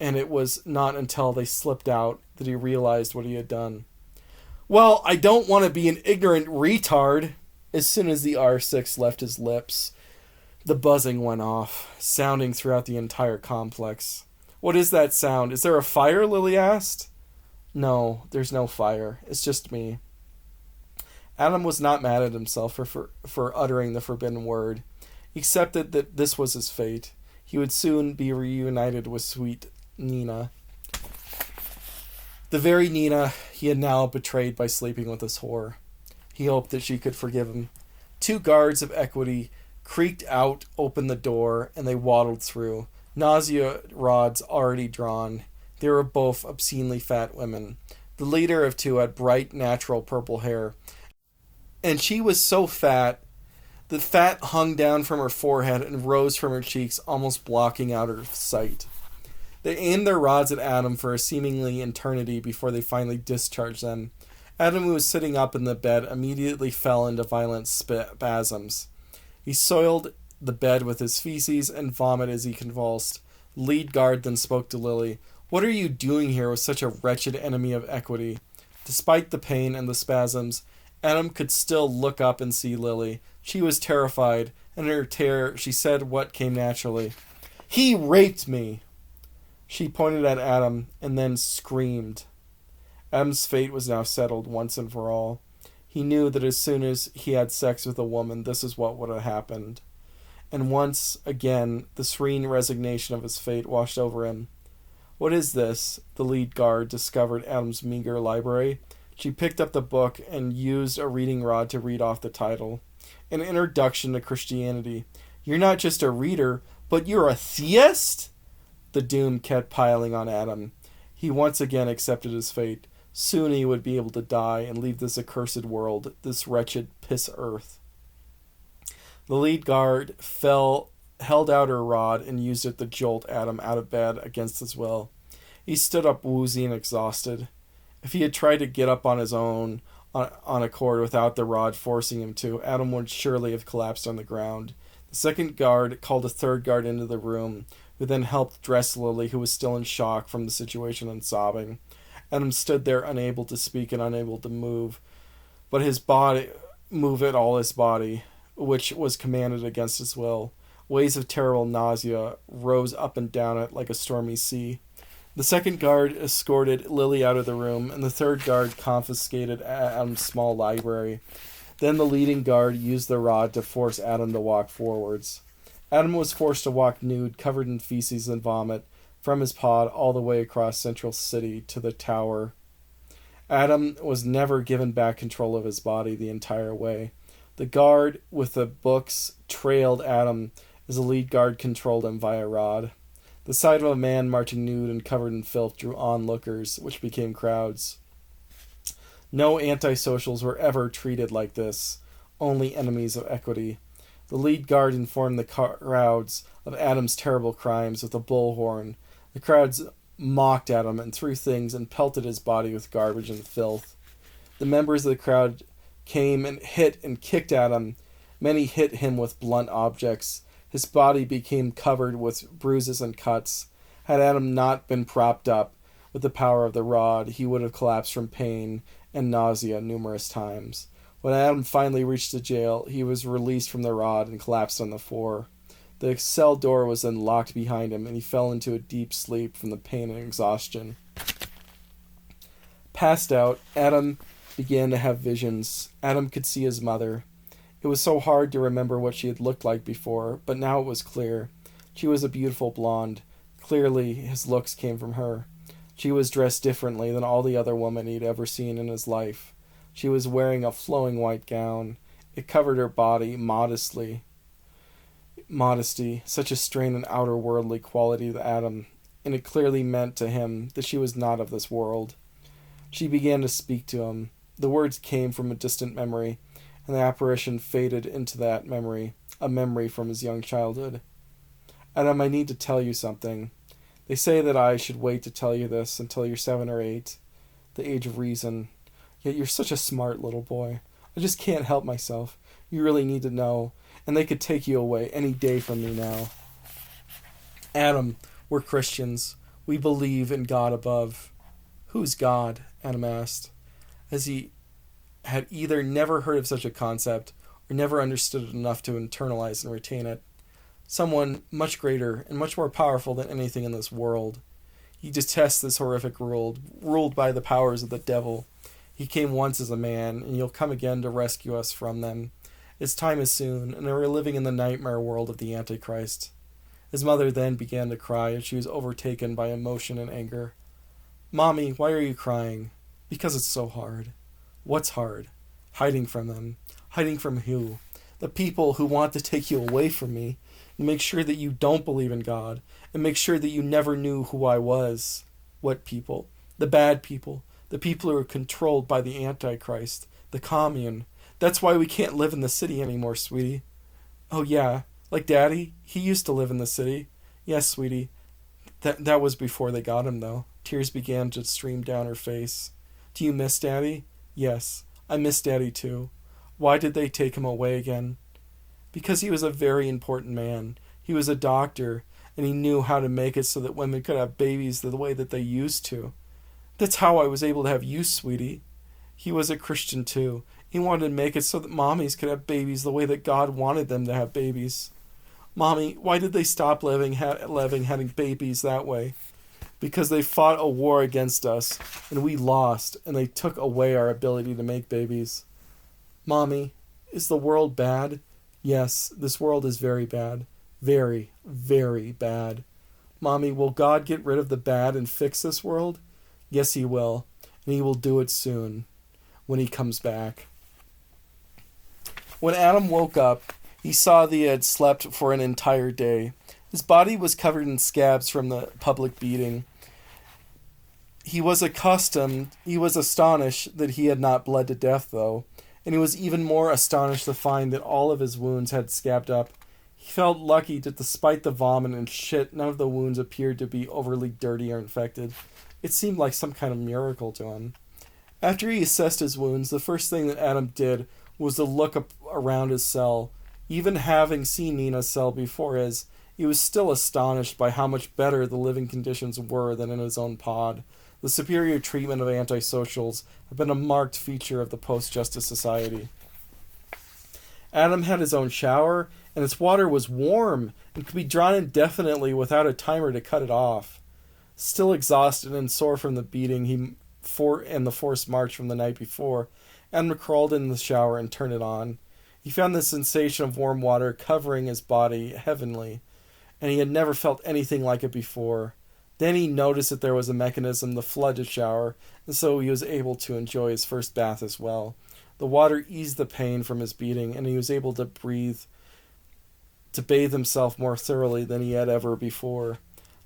Speaker 1: and it was not until they slipped out that he realized what he had done. "Well, I don't want to be an ignorant retard." As soon as the R6 left his lips, the buzzing went off, sounding throughout the entire complex. "What is that sound? Is there a fire?" Lily asked. "No, there's no fire. It's just me." Adam was not mad at himself for uttering the forbidden word. He accepted that this was his fate. He would soon be reunited with sweet Nina. The very Nina he had now betrayed by sleeping with this whore. He hoped that she could forgive him. Two guards of equity creaked out, opened the door, and they waddled through, nausea rods already drawn. They were both obscenely fat women. The leader of two had bright, natural purple hair, and she was so fat, the fat hung down from her forehead and rose from her cheeks, almost blocking out her sight. They aimed their rods at Adam for a seemingly eternity before they finally discharged them. Adam, who was sitting up in the bed, immediately fell into violent spasms. He soiled the bed with his feces and vomit as he convulsed. The lead guard then spoke to Lily. "What are you doing here with such a wretched enemy of equity?" Despite the pain and the spasms, Adam could still look up and see Lily. She was terrified, and in her terror she said what came naturally. "He raped me!" She pointed at Adam and then screamed. Adam's fate was now settled once and for all. He knew that as soon as he had sex with a woman, this is what would have happened. And once again, the serene resignation of his fate washed over him. "What is this?" The lead guard discovered Adam's meager library. She picked up the book and used a reading rod to read off the title. "An Introduction to Christianity." "You're not just a reader, but you're a theist?" The doom kept piling on Adam. He once again accepted his fate. Soon he would be able to die and leave this accursed world, this wretched piss earth. The lead guard held out her rod and used it to jolt Adam out of bed against his will. He stood up woozy and exhausted. If he had tried to get up on his own on accord without the rod forcing him to, Adam would surely have collapsed on the ground. The second guard called a third guard into the room, who then helped dress Lily, who was still in shock from the situation and sobbing. Adam stood there unable to speak and unable to move, but his body, which was commanded against his will. Waves of terrible nausea rose up and down it like a stormy sea. The second guard escorted Lily out of the room, and the third guard confiscated Adam's small library. Then the leading guard used the rod to force Adam to walk forwards. Adam was forced to walk nude, covered in feces and vomit, from his pod all the way across Central City to the tower. Adam was never given back control of his body the entire way. The guard with the books trailed Adam as the lead guard controlled him via rod. The sight of a man marching nude and covered in filth drew onlookers, which became crowds. No antisocials were ever treated like this, only enemies of equity. The lead guard informed the crowds of Adam's terrible crimes with a bullhorn. The crowds mocked at him and threw things and pelted his body with garbage and filth. The members of the crowd came and hit and kicked at him. Many hit him with blunt objects. His body became covered with bruises and cuts. Had Adam not been propped up with the power of the rod, he would have collapsed from pain and nausea numerous times. When Adam finally reached the jail, he was released from the rod and collapsed on the floor. The cell door was then locked behind him, and he fell into a deep sleep from the pain and exhaustion. Passed out, Adam began to have visions. Adam could see his mother. It was so hard to remember what she had looked like before, but now it was clear. She was a beautiful blonde. Clearly, his looks came from her. She was dressed differently than all the other women he'd ever seen in his life. She was wearing a flowing white gown. It covered her body modesty, such a strange and outer-worldly quality to Adam, and it clearly meant to him that she was not of this world. She began to speak to him. The words came from a distant memory, and the apparition faded into that memory, a memory from his young childhood. Adam, I need to tell you something. They say that I should wait to tell you this until you're 7 or 8, the age of reason. Yet you're such a smart little boy. I just can't help myself. You really need to know, and they could take you away any day from me now. Adam, we're Christians. We believe in God above. Who's God? Adam asked, as he had either never heard of such a concept or never understood it enough to internalize and retain it. Someone much greater and much more powerful than anything in this world. He detests this horrific world, ruled by the powers of the devil. He came once as a man, and he'll come again to rescue us from them. Its time is soon, and we're living in the nightmare world of the Antichrist. His mother then began to cry as she was overtaken by emotion and anger. Mommy, why are you crying? Because it's so hard. What's hard? Hiding from them. Hiding from who? The people who want to take you away from me, and make sure that you don't believe in God, and make sure that you never knew who I was. What people? The bad people. The people who are controlled by the Antichrist. The commune. That's why we can't live in the city anymore, sweetie. Oh yeah, like Daddy? He used to live in the city. Yes, sweetie. That was before they got him, though. Tears began to stream down her face. Do you miss Daddy? Yes, I miss Daddy too. Why did they take him away again? Because he was a very important man. He was a doctor, and he knew how to make it so that women could have babies the way that they used to. That's how I was able to have you, sweetie. He was a Christian too. He wanted to make it so that mommies could have babies the way that God wanted them to have babies. Mommy, why did they stop having babies that way? Because they fought a war against us, and we lost, and they took away our ability to make babies. Mommy, is the world bad? Yes, this world is very bad. Very, very bad. Mommy, will God get rid of the bad and fix this world? Yes, he will, and he will do it soon, when he comes back. When Adam woke up, he saw that he had slept for an entire day. His body was covered in scabs from the public beating. He was astonished that he had not bled to death, though, and he was even more astonished to find that all of his wounds had scabbed up. He felt lucky that despite the vomit and shit, none of the wounds appeared to be overly dirty or infected. It seemed like some kind of miracle to him. After he assessed his wounds, the first thing that Adam did was to look up around his cell. Even having seen Nina's cell before his, he was still astonished by how much better the living conditions were than in his own pod. The superior treatment of antisocials had been a marked feature of the post-justice society. Adam had his own shower, and its water was warm and could be drawn indefinitely without a timer to cut it off. Still exhausted and sore from the beating and the forced march from the night before, Adam crawled in the shower and turned it on. He found the sensation of warm water covering his body heavenly, and he had never felt anything like it before. Then he noticed that there was a mechanism to flood the shower, and so he was able to enjoy his first bath as well. The water eased the pain from his beating, and he was able to bathe himself more thoroughly than he had ever before.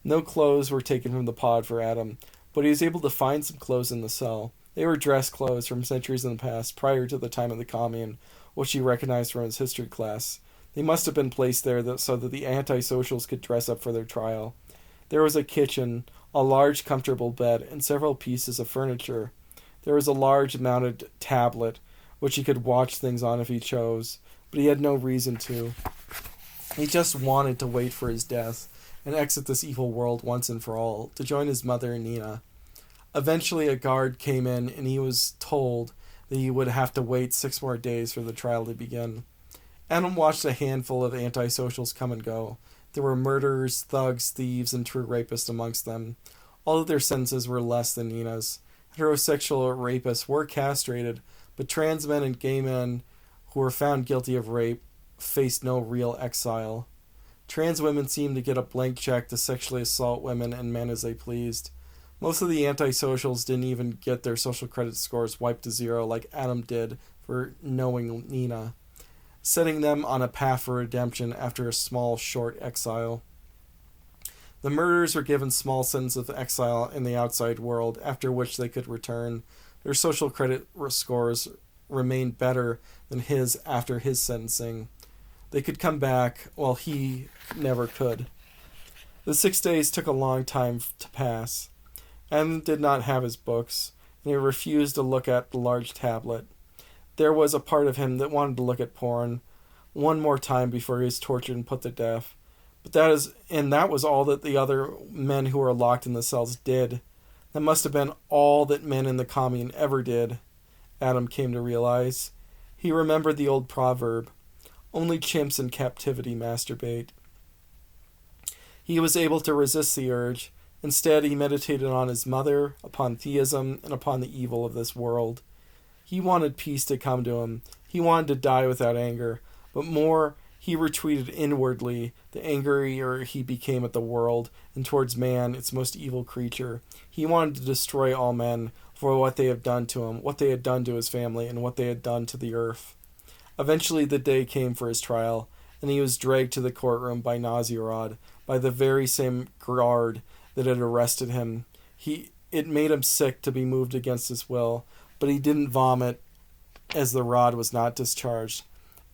Speaker 1: No clothes were taken from the pod for Adam, but he was able to find some clothes in the cell. They were dress clothes from centuries in the past, prior to the time of the Commune, which he recognized from his history class. They must have been placed there so that the antisocials could dress up for their trial. There was a kitchen, a large comfortable bed, and several pieces of furniture. There was a large mounted tablet, which he could watch things on if he chose, but he had no reason to. He just wanted to wait for his death and exit this evil world once and for all, to join his mother and Nina. Eventually a guard came in, and he was told that he would have to wait 6 more days for the trial to begin. Adam watched a handful of antisocials come and go. There were murderers, thugs, thieves, and true rapists amongst them. All of their sentences were less than Nina's. Heterosexual rapists were castrated, but trans men and gay men who were found guilty of rape faced no real exile. Trans women seemed to get a blank check to sexually assault women and men as they pleased. Most of the antisocials didn't even get their social credit scores wiped to 0 like Adam did for knowing Nina, setting them on a path for redemption after a small, short exile. The murderers were given small sentences of exile in the outside world, after which they could return. Their social credit scores remained better than his after his sentencing. They could come back, while he never could. The 6 days took a long time to pass. Adam did not have his books, and he refused to look at the large tablet. There was a part of him that wanted to look at porn one more time before he was tortured and put to death. But that was all that the other men who were locked in the cells did. That must have been all that men in the Commune ever did, Adam came to realize. He remembered the old proverb, "Only chimps in captivity masturbate." He was able to resist the urge. Instead, he meditated on his mother, upon theism, and upon the evil of this world. He wanted peace to come to him. He wanted to die without anger. But more, he retreated inwardly, the angrier he became at the world, and towards man, its most evil creature. He wanted to destroy all men for what they had done to him, what they had done to his family, and what they had done to the earth. Eventually the day came for his trial, and he was dragged to the courtroom by Nazirod, by the very same guard that had arrested him. It made him sick to be moved against his will, but he didn't vomit, as the rod was not discharged.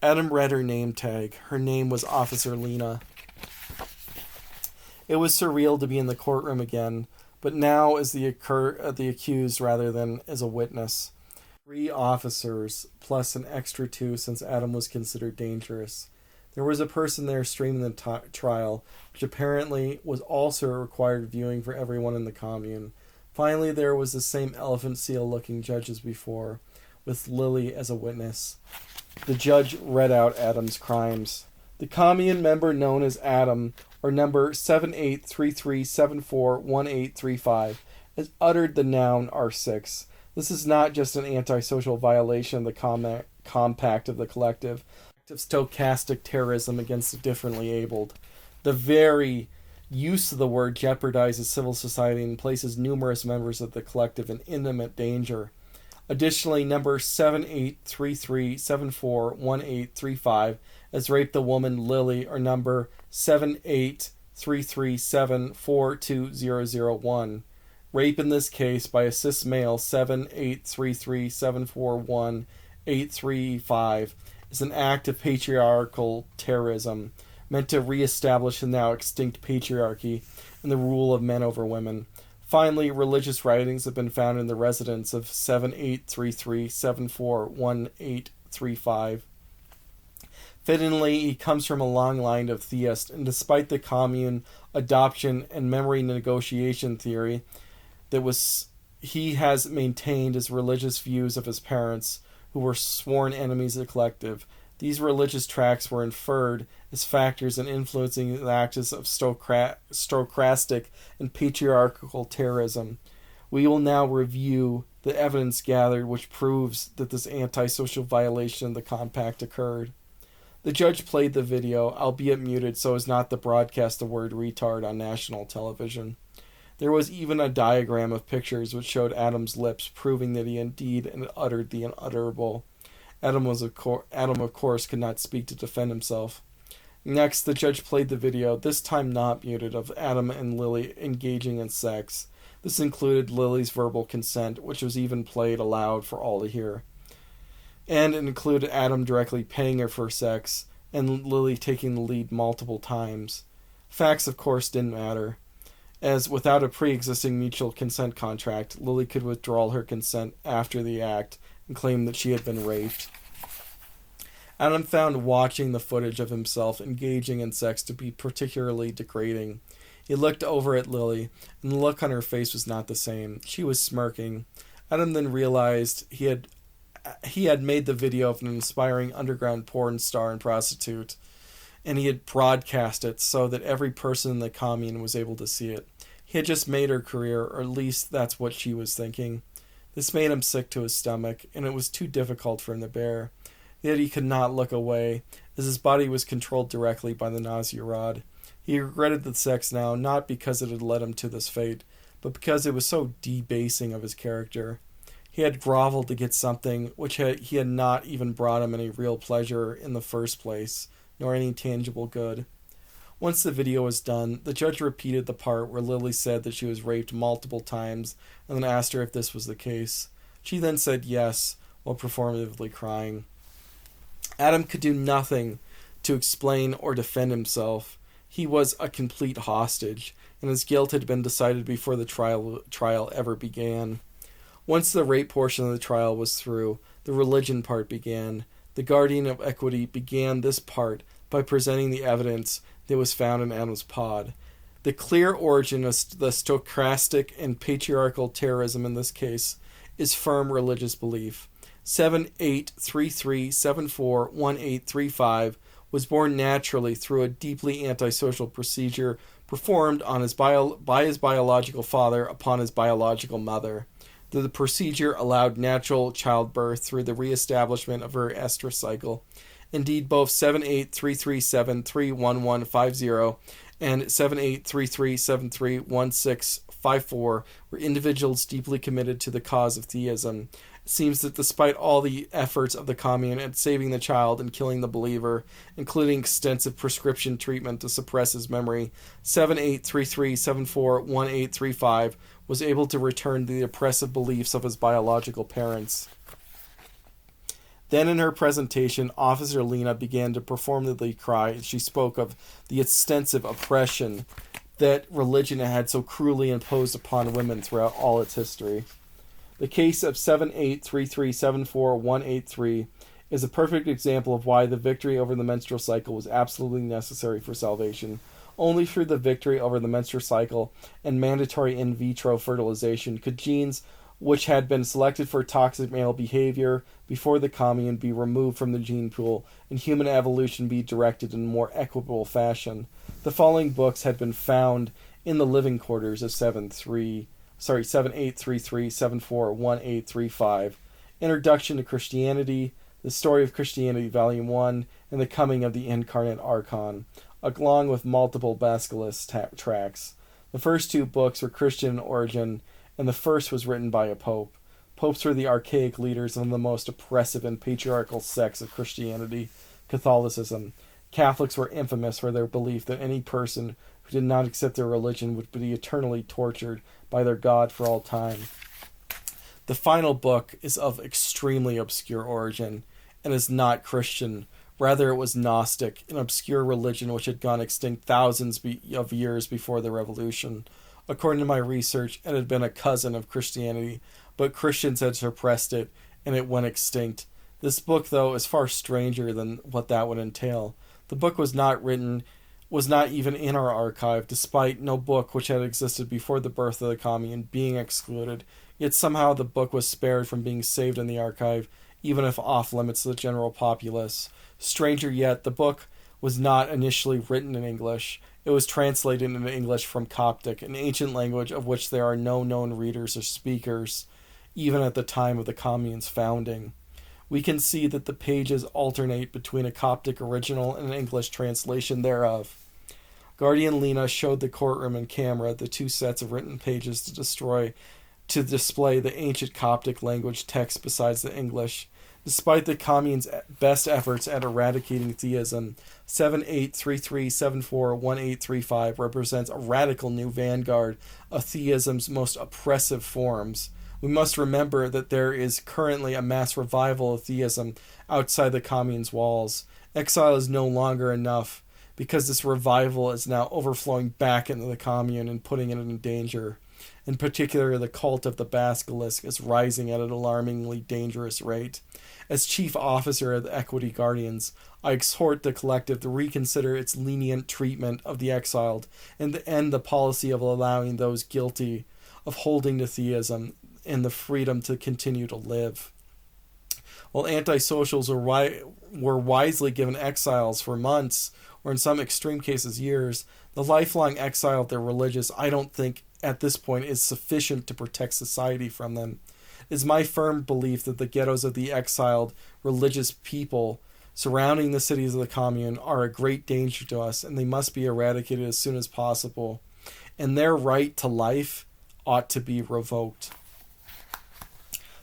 Speaker 1: Adam read her name tag. Her name was Officer Lena. It was surreal to be in the courtroom again, but now as the accused rather than as a witness. 3 officers, plus an extra 2 since Adam was considered dangerous. There was a person there streaming the trial, which apparently was also a required viewing for everyone in the Commune. Finally, there was the same elephant seal-looking judge as before, with Lily as a witness. The judge read out Adam's crimes. The Commune member known as Adam, or number 7833741835, has uttered the noun R6. This is not just an antisocial violation of the compact of the collective, of stochastic terrorism against the differently abled. The very use of the word jeopardizes civil society and places numerous members of the collective in imminent danger. Additionally, number 7833741835 has raped the woman Lily, or number 7833742001. Rape in this case by a cis male 7833741835 is an act of patriarchal terrorism meant to reestablish the now extinct patriarchy and the rule of men over women. Finally, religious writings have been found in the residence of 7833741835. Fittingly, he comes from a long line of theists, and despite the Commune adoption and memory negotiation theory he has maintained his religious views of his parents, who were sworn enemies of the collective. These religious tracts were inferred as factors in influencing the acts of stochastic and patriarchal terrorism. We will now review the evidence gathered which proves that this antisocial violation of the compact occurred. The judge played the video, albeit muted so as not to broadcast the word retard on national television. There was even a diagram of pictures which showed Adam's lips, proving that he indeed had uttered the unutterable. Adam, of course, could not speak to defend himself. Next, the judge played the video, this time not muted, of Adam and Lily engaging in sex. This included Lily's verbal consent, which was even played aloud for all to hear. And it included Adam directly paying her for sex, and Lily taking the lead multiple times. Facts, of course, didn't matter, as without a pre-existing mutual consent contract, Lily could withdraw her consent after the act and claim that she had been raped. Adam found watching the footage of himself engaging in sex to be particularly degrading. He looked over at Lily, and the look on her face was not the same. She was smirking. Adam then realized he had made the video of an inspiring underground porn star and prostitute, and he had broadcast it so that every person in the commune was able to see it. He had just made her career, or at least that's what she was thinking. This made him sick to his stomach, and it was too difficult for him to bear. Yet he could not look away, as his body was controlled directly by the nausea rod. He regretted the sex now, not because it had led him to this fate, but because it was so debasing of his character. He had groveled to get something which he had not even brought him any real pleasure in the first place, nor any tangible good. Once the video was done, the judge repeated the part where Lily said that she was raped multiple times, and then asked her if this was the case. She then said yes, while performatively crying. Adam could do nothing to explain or defend himself. He was a complete hostage, and his guilt had been decided before the trial ever began. Once the rape portion of the trial was through, the religion part began. The guardian of equity began this part by presenting the evidence that was found in Adam's pod. The clear origin of the stochastic and patriarchal terrorism in this case is firm religious belief. 7833741835 was born naturally through a deeply antisocial procedure performed on by his biological father upon his biological mother. The procedure allowed natural childbirth through the reestablishment of her estrous cycle. Indeed, both 7833731150 and 7833731654 were individuals deeply committed to the cause of theism. It seems that despite all the efforts of the commune at saving the child and killing the believer, including extensive prescription treatment to suppress his memory, 7833741835 was able to return to the oppressive beliefs of his biological parents. Then in her presentation, Officer Lena began to performatively cry as she spoke of the extensive oppression that religion had so cruelly imposed upon women throughout all its history. The case of 7833741833 is a perfect example of why the victory over the menstrual cycle was absolutely necessary for salvation. Only through the victory over the menstrual cycle and mandatory in vitro fertilization could genes which had been selected for toxic male behavior before the commune be removed from the gene pool and human evolution be directed in a more equitable fashion. The following books had been found in the living quarters of 7833741835. Introduction to Christianity, The Story of Christianity, Volume 1, and The Coming of the Incarnate Archon, along with multiple Basilisk tracts. The first two books were Christian in origin, and the first was written by a pope. Popes were the archaic leaders of the most oppressive and patriarchal sects of Christianity, Catholicism. Catholics were infamous for their belief that any person who did not accept their religion would be eternally tortured by their God for all time. The final book is of extremely obscure origin and is not Christian. Rather, it was Gnostic, an obscure religion which had gone extinct thousands of years before the Revolution. According to my research, it had been a cousin of Christianity, but Christians had suppressed it, and it went extinct. This book, though, is far stranger than what that would entail. The book was not even in our archive, despite no book which had existed before the birth of the commune being excluded. Yet somehow the book was spared from being saved in the archive, even if off-limits to the general populace. Stranger yet, the book was not initially written in English. It was translated into English from Coptic, an ancient language of which there are no known readers or speakers. even at the time of the commune's founding. We can see that the pages alternate between a Coptic original and an English translation thereof. Guardian Lena showed the courtroom and camera the two sets of written pages to display the ancient Coptic language text besides the English. Despite the commune's best efforts at eradicating theism, 7833741835 represents a radical new vanguard of theism's most oppressive forms. We must remember that there is currently a mass revival of theism outside the commune's walls. Exile is no longer enough, because this revival is now overflowing back into the commune and putting it in danger. In particular, the cult of the Basilisk is rising at an alarmingly dangerous rate. As chief officer of the Equity Guardians, I exhort the collective to reconsider its lenient treatment of the exiled and to end the policy of allowing those guilty of holding to theism and the freedom to continue to live. While antisocials were wisely given exiles for months, or in some extreme cases years, the lifelong exile of their religious, I don't think, at this point, is sufficient to protect society from them. It is my firm belief that the ghettos of the exiled religious people surrounding the cities of the commune are a great danger to us, and they must be eradicated as soon as possible. And their right to life ought to be revoked.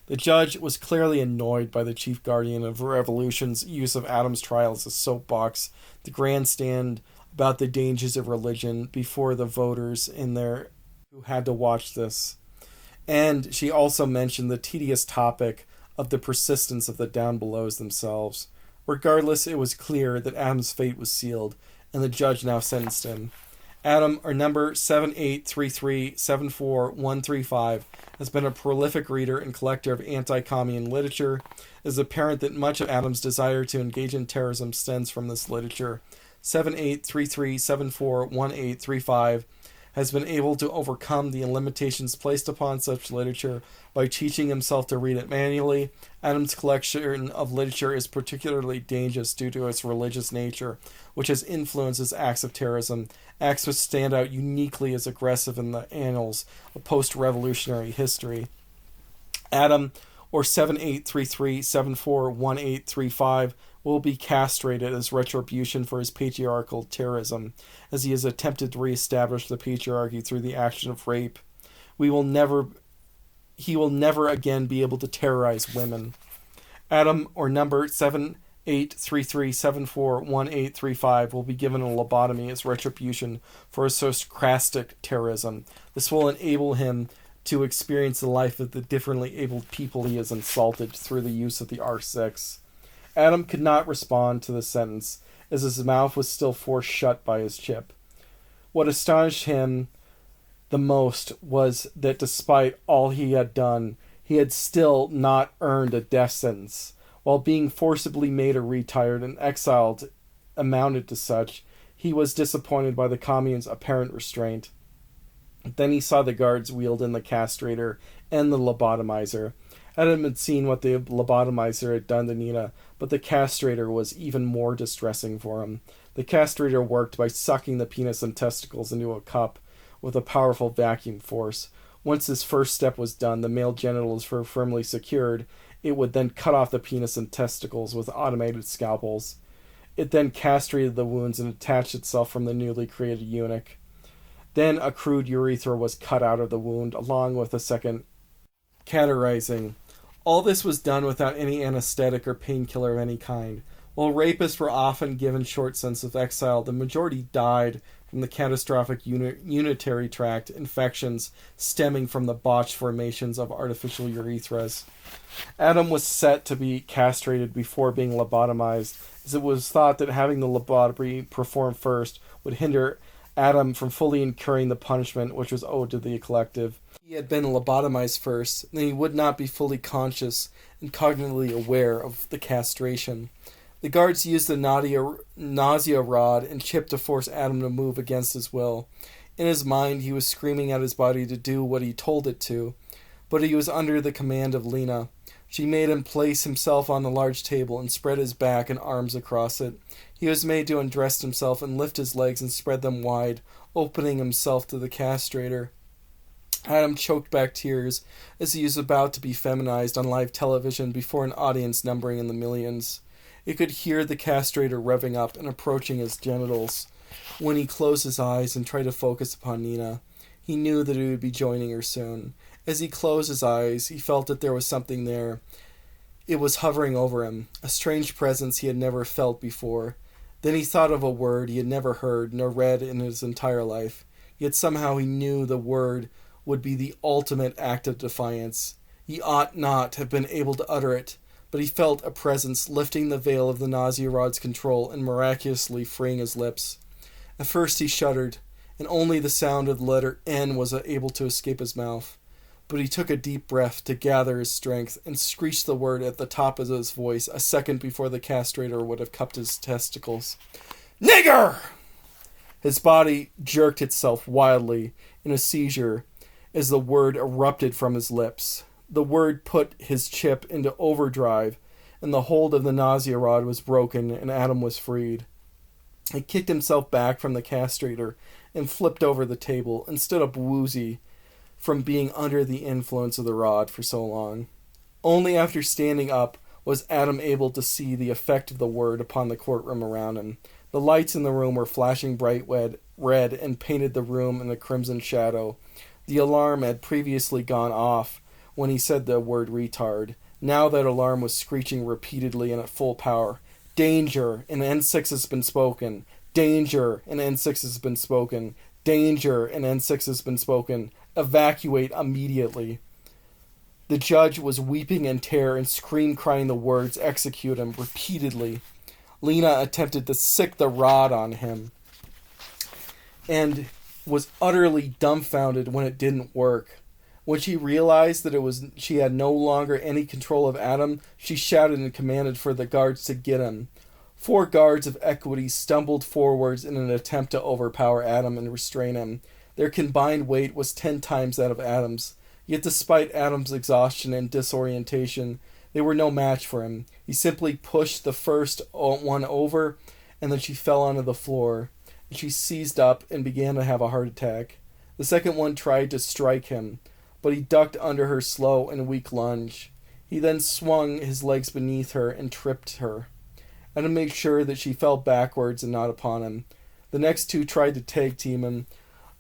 Speaker 1: The judge was clearly annoyed by the chief guardian of revolution's use of Adam's trial as a soapbox to grandstand about the dangers of religion before the voters who had to watch this. And she also mentioned the tedious topic of the persistence of the down-belows themselves. Regardless, it was clear that Adam's fate was sealed, and the judge now sentenced him. Adam, or number 7833741135, has been a prolific reader and collector of anti-commune literature. It is apparent that much of Adam's desire to engage in terrorism stems from this literature. 7833741835 has been able to overcome the limitations placed upon such literature by teaching himself to read it manually. Adam's collection of literature is particularly dangerous due to its religious nature, which has influenced his acts of terrorism, acts which stand out uniquely as aggressive in the annals of post-revolutionary history. Adam, or 7833741835, will be castrated as retribution for his patriarchal terrorism, as he has attempted to reestablish the patriarchy through the action of rape. He will never again be able to terrorize women. Adam, or number 7833741835, will be given a lobotomy as retribution for his sarcastic terrorism. This will enable him to experience the life of the differently abled people he has insulted through the use of the R6. Adam could not respond to the sentence, as his mouth was still forced shut by his chip. What astonished him the most was that despite all he had done, he had still not earned a death sentence. While being forcibly made a retired and exiled amounted to such, he was disappointed by the commune's apparent restraint. Then he saw the guards wield in the castrator and the lobotomizer. Adam had seen what the lobotomizer had done to Nina, but the castrator was even more distressing for him. The castrator worked by sucking the penis and testicles into a cup with a powerful vacuum force. Once this first step was done, the male genitals were firmly secured. It would then cut off the penis and testicles with automated scalpels. It then castrated the wounds and attached itself from the newly created eunuch. Then a crude urethra was cut out of the wound, along with a second cauterizing. All this was done without any anesthetic or painkiller of any kind. While rapists were often given short sentences of exile, the majority died from the catastrophic urinary tract infections stemming from the botched formations of artificial urethras. Adam was set to be castrated before being lobotomized, as it was thought that having the lobotomy performed first would hinder Adam from fully incurring the punishment which was owed to the collective. He had been lobotomized first, then he would not be fully conscious and cognitively aware of the castration. The guards used the nausea rod and chip to force Adam to move against his will. In his mind, he was screaming at his body to do what he told it to, but he was under the command of Lena. She made him place himself on the large table and spread his back and arms across it. He was made to undress himself and lift his legs and spread them wide, opening himself to the castrator. Adam choked back tears as he was about to be feminized on live television before an audience numbering in the millions. He could hear the castrator revving up and approaching his genitals. When he closed his eyes and tried to focus upon Nina, he knew that he would be joining her soon. As he closed his eyes, he felt that there was something there. It was hovering over him, a strange presence he had never felt before. Then he thought of a word he had never heard nor read in his entire life. Yet somehow he knew the word would be the ultimate act of defiance. He ought not have been able to utter it, but he felt a presence lifting the veil of the nausea rod's control and miraculously freeing his lips. At first he shuddered, and only the sound of the letter N was able to escape his mouth. But he took a deep breath to gather his strength and screeched the word at the top of his voice a second before the castrator would have cupped his testicles. Nigger! His body jerked itself wildly in a seizure as the word erupted from his lips. The word put his chip into overdrive, and the hold of the nausea rod was broken, and Adam was freed. He kicked himself back from the castrator and flipped over the table and stood up woozy from being under the influence of the rod for so long. Only after standing up was Adam able to see the effect of the word upon the courtroom around him. The lights in the room were flashing bright red and painted the room in a crimson shadow. The alarm had previously gone off when he said the word retard. Now that alarm was screeching repeatedly and at full power. Danger! An N6 has been spoken. Danger! An N6 has been spoken. Danger! An N6 has been spoken. Evacuate immediately. The judge was weeping in terror and crying the words, execute him, repeatedly. Lena attempted to sick the rod on him and was utterly dumbfounded when it didn't work. When she realized that she had no longer any control of Adam, she shouted and commanded for the guards to get him. 4 guards of equity stumbled forwards in an attempt to overpower Adam and restrain him. Their combined weight was 10 times that of Adam's. Yet despite Adam's exhaustion and disorientation, they were no match for him. He simply pushed the first one over, and then she fell onto the floor. She seized up and began to have a heart attack. The second one tried to strike him, but he ducked under her slow and weak lunge. He then swung his legs beneath her and tripped her, and to make sure that she fell backwards and not upon him. The next 2 tried to tag team him,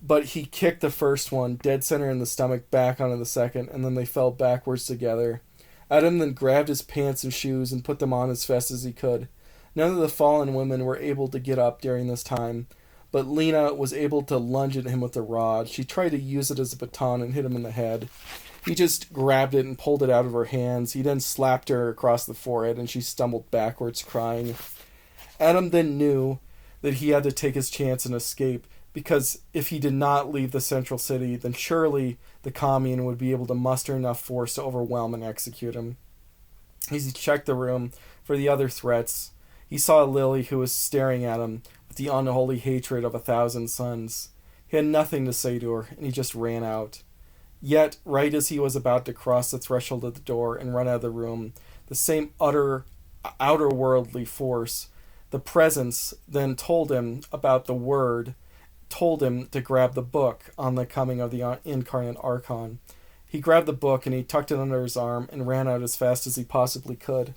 Speaker 1: but he kicked the first one, dead center in the stomach, back onto the second, and then they fell backwards together. Adam then grabbed his pants and shoes and put them on as fast as he could. None of the fallen women were able to get up during this time, but Lena was able to lunge at him with the rod. She tried to use it as a baton and hit him in the head. He just grabbed it and pulled it out of her hands. He then slapped her across the forehead, and she stumbled backwards, crying. Adam then knew that he had to take his chance and escape, because if he did not leave the central city, then surely the commune would be able to muster enough force to overwhelm and execute him. As he checked the room for the other threats, he saw Lily, who was staring at him with the unholy hatred of 1,000 suns. He had nothing to say to her, and he just ran out. Yet, right as he was about to cross the threshold of the door and run out of the room, the same outer-worldly force, the presence, then told him about the word, told him to grab the book on the coming of the incarnate Archon. He grabbed the book and he tucked it under his arm and ran out as fast as he possibly could.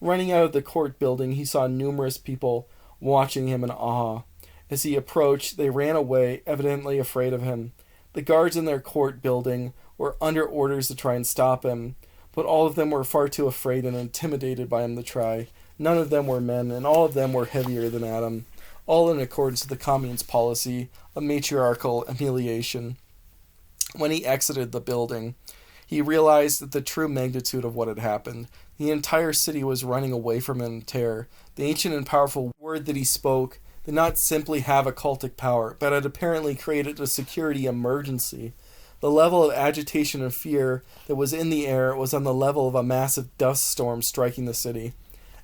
Speaker 1: Running out of the court building, he saw numerous people watching him in awe. As he approached, they ran away, evidently afraid of him. The guards in their court building were under orders to try and stop him, but all of them were far too afraid and intimidated by him to try. None of them were men, and all of them were heavier than Adam, all in accordance with the commune's policy of matriarchal humiliation. When he exited the building, he realized that the true magnitude of what had happened. The entire city was running away from him in terror. The ancient and powerful word that he spoke did not simply have occultic power, but had apparently created a security emergency. The level of agitation and fear that was in the air was on the level of a massive dust storm striking the city.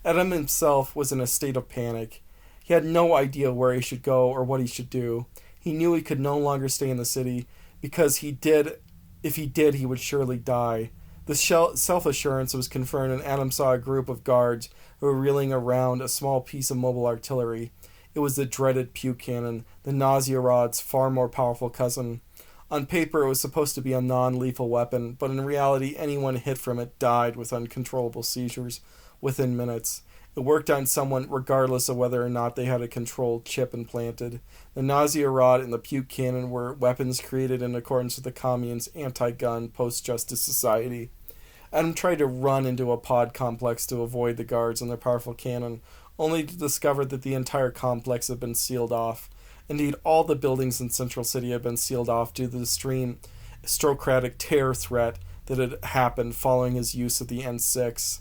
Speaker 1: Adam himself was in a state of panic. He had no idea where he should go or what he should do. He knew he could no longer stay in the city, because if he did, he would surely die. The self-assurance was confirmed, and Adam saw a group of guards who were reeling around a small piece of mobile artillery. It was the dreaded puke cannon, the nausea rod's far more powerful cousin. On paper, it was supposed to be a non-lethal weapon, but in reality, anyone hit from it died with uncontrollable seizures within minutes. It worked on someone regardless of whether or not they had a controlled chip implanted. The nausea rod and the puke cannon were weapons created in accordance with the commune's anti-gun, post-justice society. Adam tried to run into a pod complex to avoid the guards and their powerful cannon, only to discover that the entire complex had been sealed off. Indeed, all the buildings in Central City had been sealed off due to the extreme Strocratic terror threat that had happened following his use of the N6.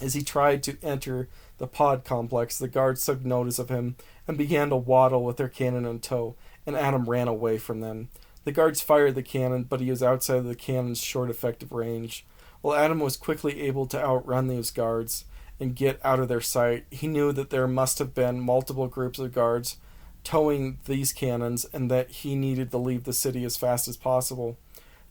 Speaker 1: As he tried to enter the pod complex, the guards took notice of him and began to waddle with their cannon in tow, and Adam ran away from them. The guards fired the cannon, but he was outside of the cannon's short effective range. While Adam was quickly able to outrun these guards and get out of their sight, he knew that there must have been multiple groups of guards towing these cannons and that he needed to leave the city as fast as possible.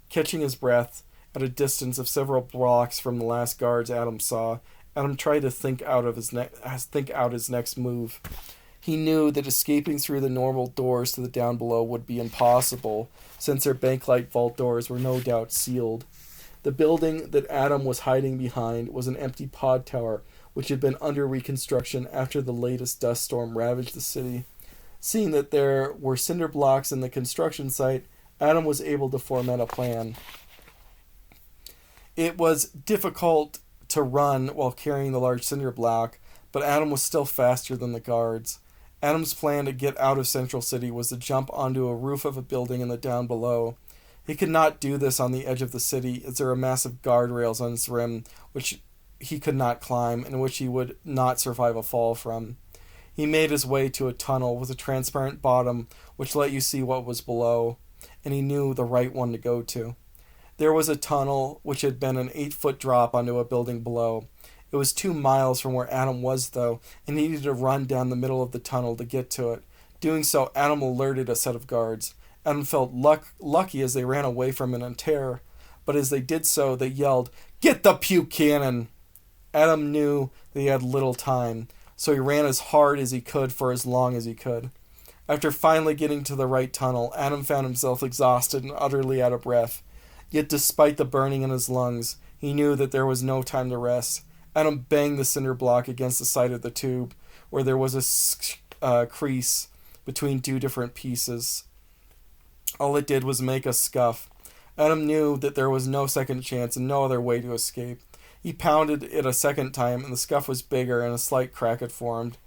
Speaker 1: Catching his breath at a distance of several blocks from the last guards Adam saw, Adam tried to think out his next move. He knew that escaping through the normal doors to the down below would be impossible, since their banklight vault doors were no doubt sealed. The building that Adam was hiding behind was an empty pod tower, which had been under reconstruction after the latest dust storm ravaged the city. Seeing that there were cinder blocks in the construction site, Adam was able to format a plan. It was difficult to run while carrying the large cinder block, but Adam was still faster than the guards. Adam's plan to get out of Central City was to jump onto a roof of a building in the down below. He could not do this on the edge of the city, as there were massive guardrails on its rim, which he could not climb, and which he would not survive a fall from. He made his way to a tunnel with a transparent bottom which let you see what was below, and he knew the right one to go to. There was a tunnel which had been an 8-foot drop onto a building below. It was 2 miles from where Adam was, though, and he needed to run down the middle of the tunnel to get to it. Doing so, Adam alerted a set of guards. Adam felt lucky as they ran away from him in terror, but as they did so, they yelled, "Get the puke cannon!" Adam knew that he had little time, so he ran as hard as he could for as long as he could. After finally getting to the right tunnel, Adam found himself exhausted and utterly out of breath. Yet despite the burning in his lungs, he knew that there was no time to rest. Adam banged the cinder block against the side of the tube, where there was a crease between 2 different pieces. All it did was make a scuff. Adam knew that there was no second chance and no other way to escape. He pounded it a second time, and the scuff was bigger, and a slight crack had formed.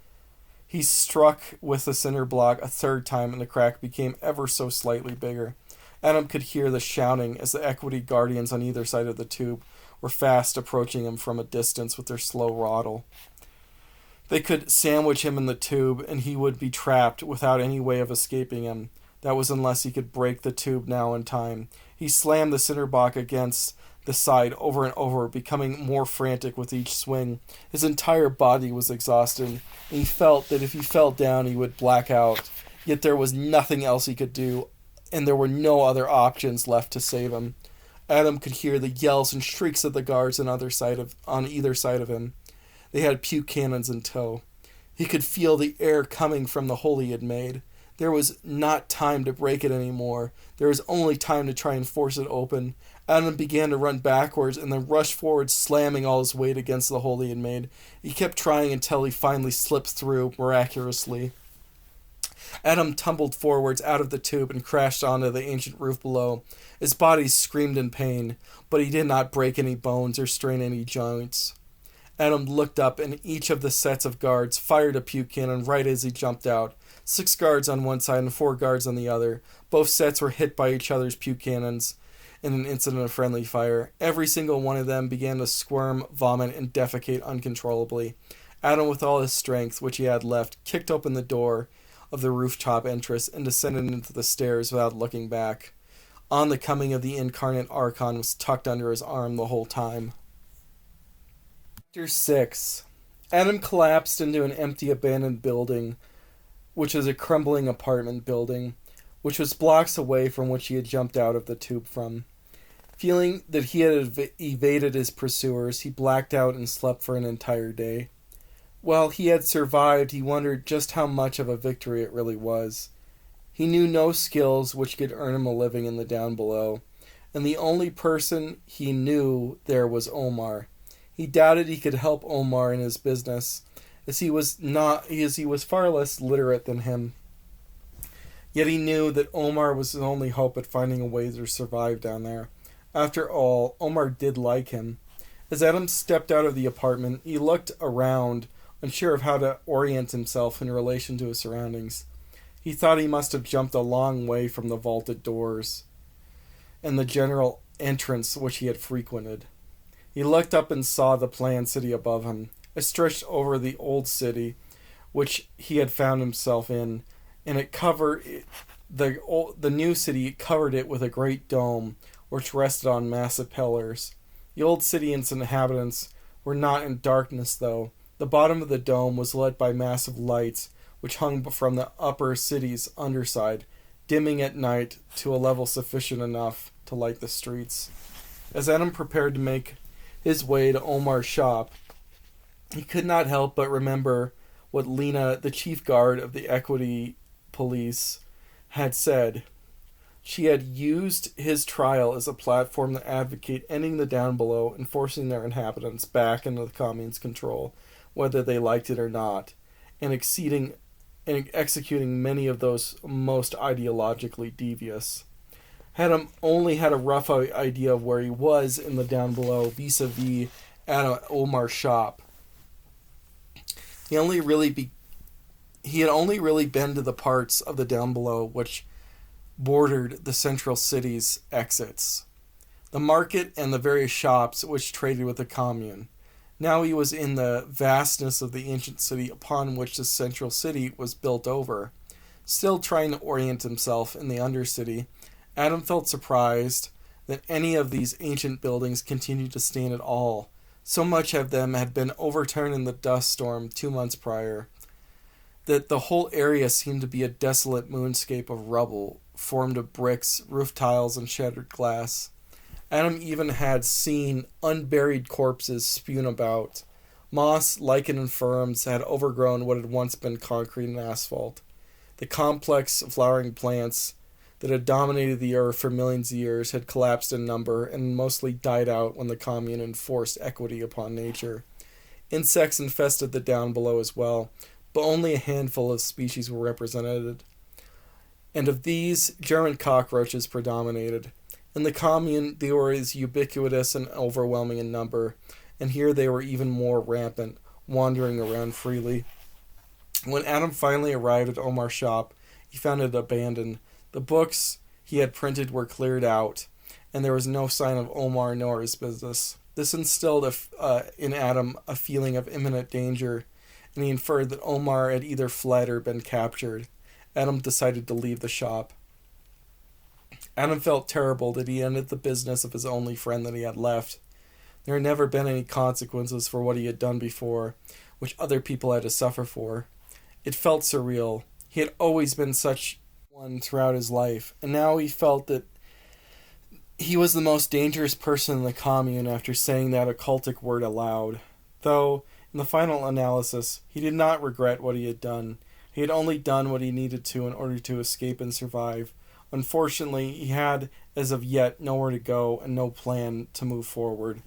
Speaker 1: He struck with the cinder block a third time, and the crack became ever so slightly bigger. Adam could hear the shouting as the equity guardians on either side of the tube were fast approaching him from a distance with their slow waddle. They could sandwich him in the tube, and he would be trapped without any way of escaping him. That was unless he could break the tube now in time. He slammed the cinder block against the side over and over, becoming more frantic with each swing. His entire body was exhausted, and he felt that if he fell down he would black out. Yet there was nothing else he could do, and there were no other options left to save him. Adam could hear the yells and shrieks of the guards on either side of him. They had puke cannons in tow. He could feel the air coming from the hole he had made. There was not time to break it anymore. There was only time to try and force it open. Adam began to run backwards and then rushed forward, slamming all his weight against the hole he had made. He kept trying until he finally slipped through, miraculously. Adam tumbled forwards out of the tube and crashed onto the ancient roof below. His body screamed in pain, but he did not break any bones or strain any joints. Adam looked up, and each of the sets of guards fired a puke cannon right as he jumped out. 6 guards on one side and 4 guards on the other. Both sets were hit by each other's puke cannons in an incident of friendly fire. Every single one of them began to squirm, vomit, and defecate uncontrollably. Adam, with all his strength, which he had left, kicked open the door of the rooftop entrance and descended into the stairs without looking back. On the coming of the incarnate Archon was tucked under his arm the whole time. Chapter 6. Adam collapsed into an empty abandoned building, which was a crumbling apartment building, which was blocks away from which he had jumped out of the tube from. Feeling that he had evaded his pursuers, he blacked out and slept for an entire day. While he had survived, he wondered just how much of a victory it really was. He knew no skills which could earn him a living in the down below, and the only person he knew there was Omar. He doubted he could help Omar in his business, as he was far less literate than him. Yet he knew that Omar was his only hope at finding a way to survive down there. After all, Omar did like him. As Adam stepped out of the apartment, he looked around, unsure of how to orient himself in relation to his surroundings. He thought he must have jumped a long way from the vaulted doors and the general entrance which he had frequented. He looked up and saw the planned city above him. It stretched over the old city which he had found himself in, and it covered the new city covered it with a great dome which rested on massive pillars. The old city and its inhabitants were not in darkness, though. The bottom of the dome was lit by massive lights which hung from the upper city's underside, dimming at night to a level sufficient enough to light the streets. As Adam prepared to make his way to Omar's shop, he could not help but remember what Lena, the chief guard of the equity police, had said. She had used his trial as a platform to advocate ending the down below and forcing their inhabitants back into the commune's control, whether they liked it or not, and executing many of those most ideologically devious. Adam only had a rough idea of where he was in the down below vis-a-vis at Omar's shop. He had only really been to the parts of the down below which bordered the central city's exits, the market and the various shops which traded with the commune. Now he was in the vastness of the ancient city upon which the central city was built over. Still trying to orient himself in the undercity, Adam felt surprised that any of these ancient buildings continued to stand at all. So much of them had been overturned in the dust storm 2 months prior, that the whole area seemed to be a desolate moonscape of rubble, formed of bricks, roof tiles, and shattered glass. Adam even had seen unburied corpses spewed about. Moss, lichen, and ferns had overgrown what had once been concrete and asphalt. The complex flowering plants that had dominated the earth for millions of years had collapsed in number and mostly died out when the commune enforced equity upon nature. Insects infested the down below as well, but only a handful of species were represented, and of these, German cockroaches predominated. In the commune, they were as ubiquitous and overwhelming in number, and here they were even more rampant, wandering around freely. When Adam finally arrived at Omar's shop, he found it abandoned. The books he had printed were cleared out, and there was no sign of Omar nor his business. This instilled in Adam a feeling of imminent danger, and he inferred that Omar had either fled or been captured. Adam decided to leave the shop. Adam felt terrible that he ended the business of his only friend that he had left. There had never been any consequences for what he had done before, which other people had to suffer for. It felt surreal. He had always been such one throughout his life, and now he felt that he was the most dangerous person in the commune after saying that occultic word aloud. Though, in the final analysis, he did not regret what he had done. He had only done what he needed to in order to escape and survive. Unfortunately, he had, as of yet, nowhere to go and no plan to move forward.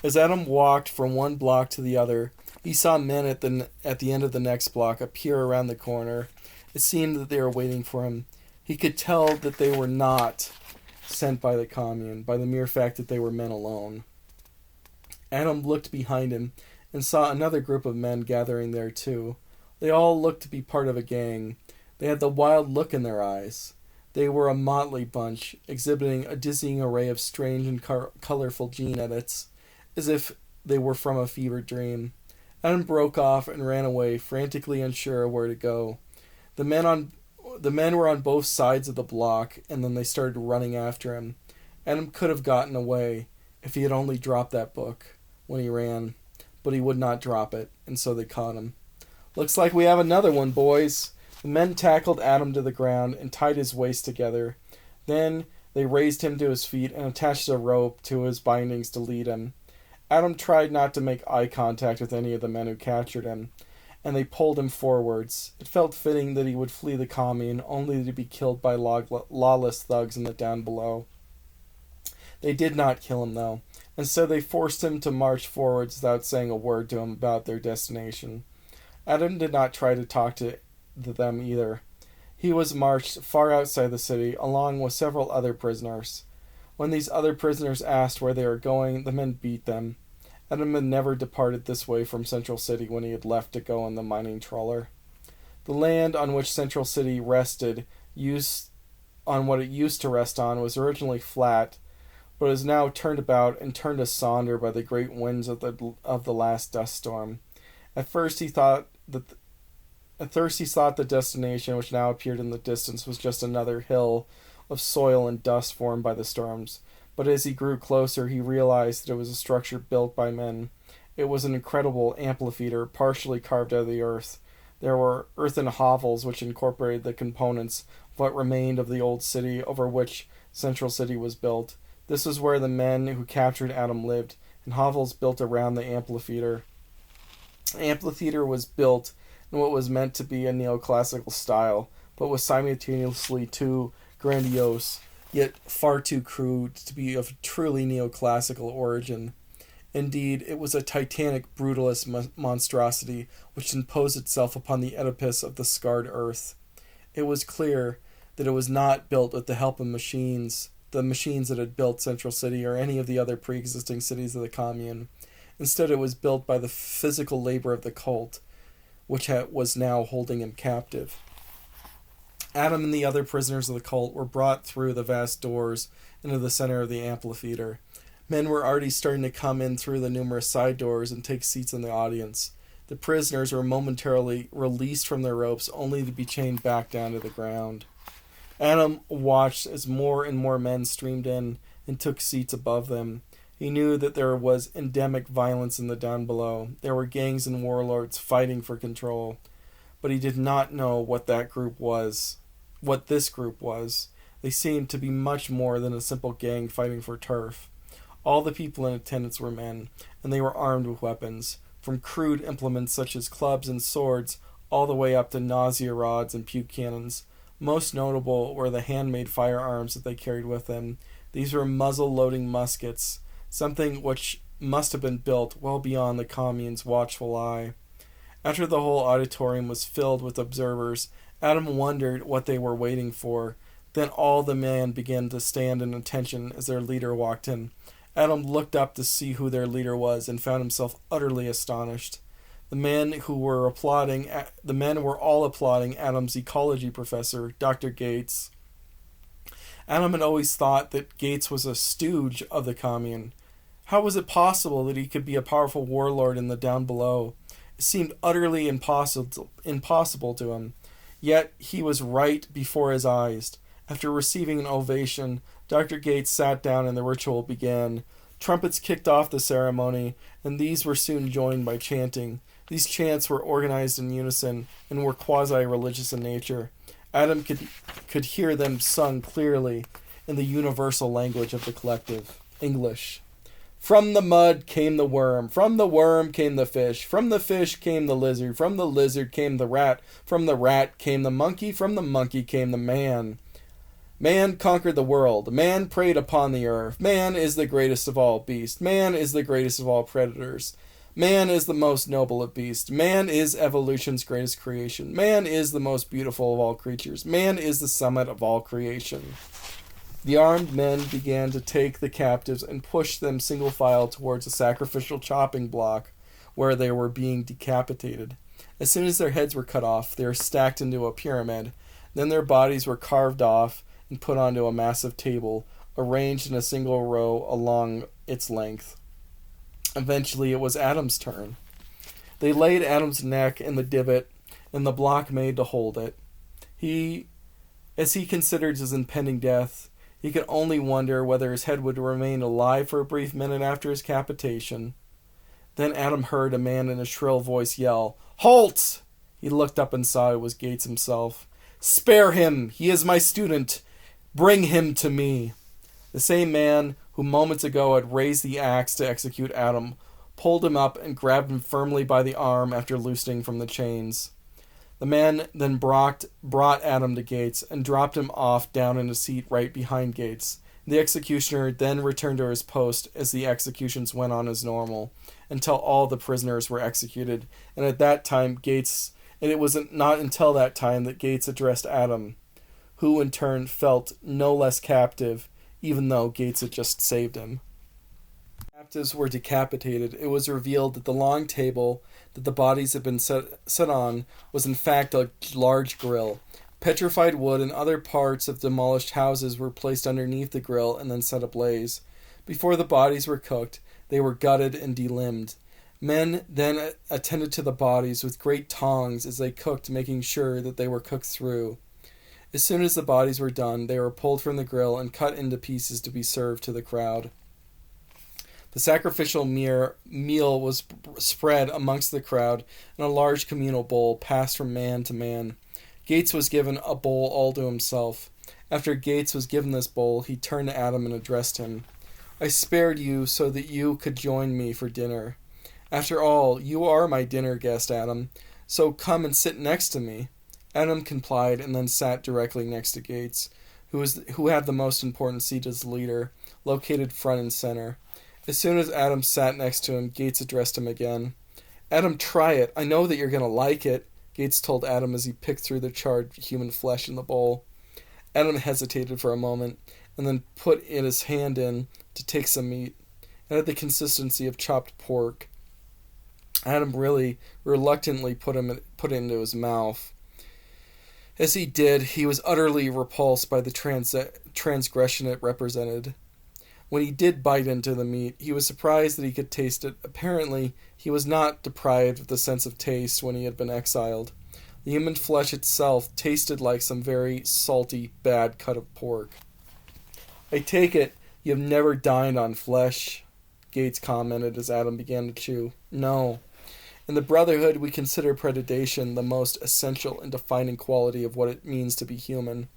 Speaker 1: As Adam walked from one block to the other, he saw men at the end of the next block appear around the corner. It seemed that they were waiting for him. He could tell that they were not sent by the commune, by the mere fact that they were men alone. Adam looked behind him and saw another group of men gathering there too. They all looked to be part of a gang. They had the wild look in their eyes. They were a motley bunch, exhibiting a dizzying array of strange and colorful gene edits, as if they were from a fever dream. Adam broke off and ran away, frantically unsure where to go. The men were on both sides of the block, and then they started running after him. Adam could have gotten away if he had only dropped that book when he ran, but he would not drop it, and so they caught him. "Looks like we have another one, boys." The men tackled Adam to the ground and tied his waist together. Then they raised him to his feet and attached a rope to his bindings to lead him. Adam tried not to make eye contact with any of the men who captured him. and they pulled him forwards. It felt fitting that he would flee the commune, only to be killed by lawless thugs in the down below. They did not kill him, though. Instead, they forced him to march forwards without saying a word to him about their destination. Adam did not try to talk to them either. He was marched far outside the city, along with several other prisoners. When these other prisoners asked where they were going, the men beat them. Adam had never departed this way from Central City when he had left to go on the mining trawler. The land on which Central City rested, what it used to rest on, was originally flat, but is now turned about and turned asunder by the great winds of the last dust storm. At first he thought the destination, which now appeared in the distance, was just another hill of soil and dust formed by the storms. But as he grew closer, he realized that it was a structure built by men. It was an incredible amphitheater, partially carved out of the earth. There were earthen hovels which incorporated the components of what remained of the old city over which Central City was built. This was where the men who captured Adam lived, and hovels built around the amphitheater. The amphitheater was built in what was meant to be a neoclassical style, but was simultaneously too grandiose, yet far too crude to be of truly neoclassical origin. Indeed, it was a titanic, brutalist monstrosity which imposed itself upon the edifice of the scarred earth. It was clear that it was not built with the help of machines, the machines that had built Central City or any of the other pre-existing cities of the commune. Instead, it was built by the physical labor of the cult, which was now holding him captive. Adam and the other prisoners of the cult were brought through the vast doors into the center of the amphitheater. Men were already starting to come in through the numerous side doors and take seats in the audience. The prisoners were momentarily released from their ropes, only to be chained back down to the ground. Adam watched as more and more men streamed in and took seats above them. He knew that there was endemic violence in the down below. There were gangs and warlords fighting for control. But he did not know what this group was. They seemed to be much more than a simple gang fighting for turf. All the people in attendance were men, and they were armed with weapons, from crude implements such as clubs and swords, all the way up to nausea rods and puke cannons. Most notable were the handmade firearms that they carried with them. These were muzzle-loading muskets, something which must have been built well beyond the commune's watchful eye. After the whole auditorium was filled with observers, Adam wondered what they were waiting for. Then all the men began to stand in attention as their leader walked in. Adam looked up to see who their leader was and found himself utterly astonished. The men were all applauding Adam's ecology professor, Dr. Gates. Adam had always thought that Gates was a stooge of the commune. How was it possible that he could be a powerful warlord in the down below? It seemed utterly impossible to him. Yet he was right before his eyes. After receiving an ovation, Dr. Gates sat down and the ritual began. Trumpets kicked off the ceremony, and these were soon joined by chanting. These chants were organized in unison and were quasi-religious in nature. Adam could hear them sung clearly in the universal language of the collective, English. From the mud came the worm came the fish came the lizard, from the lizard came the rat came the monkey, from the monkey came the man. Man conquered the world, man preyed upon the earth, man is the greatest of all beasts, man is the greatest of all predators, man is the most noble of beasts, man is evolution's greatest creation, man is the most beautiful of all creatures, man is the summit of all creation. The armed men began to take the captives and push them single file towards a sacrificial chopping block where they were being decapitated. As soon as their heads were cut off, they were stacked into a pyramid. Then their bodies were carved off and put onto a massive table, arranged in a single row along its length. Eventually, it was Adam's turn. They laid Adam's neck in the divot and the block made to hold it. As he considered his impending death, he could only wonder whether his head would remain alive for a brief minute after his capitation. Then Adam heard a man in a shrill voice yell, "Halt!" He looked up and saw it was Gates himself. "Spare him! He is my student! Bring him to me!" The same man who moments ago had raised the axe to execute Adam pulled him up, and grabbed him firmly by the arm after loosening from the chains. The man then brought Adam to Gates and dropped him off down in a seat right behind Gates. The executioner then returned to his post as the executions went on as normal until all the prisoners were executed, and at that time it was not until that time that Gates addressed Adam, who in turn felt no less captive, even though Gates had just saved him. Captives were decapitated. It was revealed that the long table that the bodies had been set on was in fact a large grill. Petrified wood and other parts of demolished houses were placed underneath the grill and then set ablaze. Before the bodies were cooked, they were gutted and delimbed. Men then attended to the bodies with great tongs as they cooked, making sure that they were cooked through. As soon as the bodies were done, they were pulled from the grill and cut into pieces to be served to the crowd. The sacrificial meal was spread amongst the crowd, and a large communal bowl passed from man to man. Gates was given a bowl all to himself. After Gates was given this bowl, he turned to Adam and addressed him. "I spared you so that you could join me for dinner. After all, you are my dinner guest, Adam, so come and sit next to me." Adam complied and then sat directly next to Gates, who had the most important seat as leader, located front and center. As soon as Adam sat next to him, Gates addressed him again. "Adam, try it. I know that you're going to like it," Gates told Adam as he picked through the charred human flesh in the bowl. Adam hesitated for a moment, and then put his hand in to take some meat. It had the consistency of chopped pork. Adam really reluctantly put it into his mouth. As he did, he was utterly repulsed by the transgression it represented. When he did bite into the meat, he was surprised that he could taste it. Apparently, he was not deprived of the sense of taste when he had been exiled. The human flesh itself tasted like some very salty, bad cut of pork. "I take it you have never dined on flesh," Gates commented as Adam began to chew. "No. In the Brotherhood, we consider predation the most essential and defining quality of what it means to be human.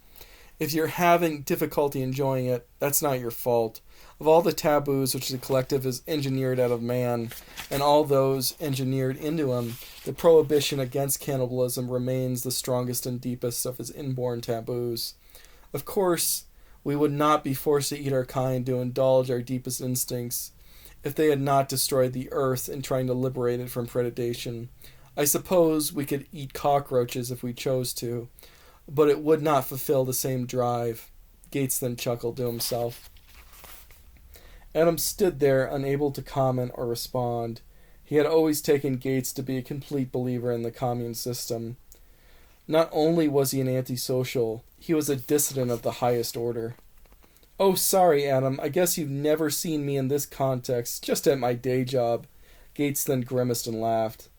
Speaker 1: If you're having difficulty enjoying it, that's not your fault. Of all the taboos which the collective has engineered out of man, and all those engineered into him, the prohibition against cannibalism remains the strongest and deepest of his inborn taboos. Of course, we would not be forced to eat our kind to indulge our deepest instincts if they had not destroyed the earth in trying to liberate it from predation. I suppose we could eat cockroaches if we chose to, but it would not fulfill the same drive." Gates then chuckled to himself. Adam stood there, unable to comment or respond. He had always taken Gates to be a complete believer in the commune system. Not only was he an antisocial, he was a dissident of the highest order. "Oh, sorry, Adam, I guess you've never seen me in this context, just at my day job." Gates then grimaced and laughed.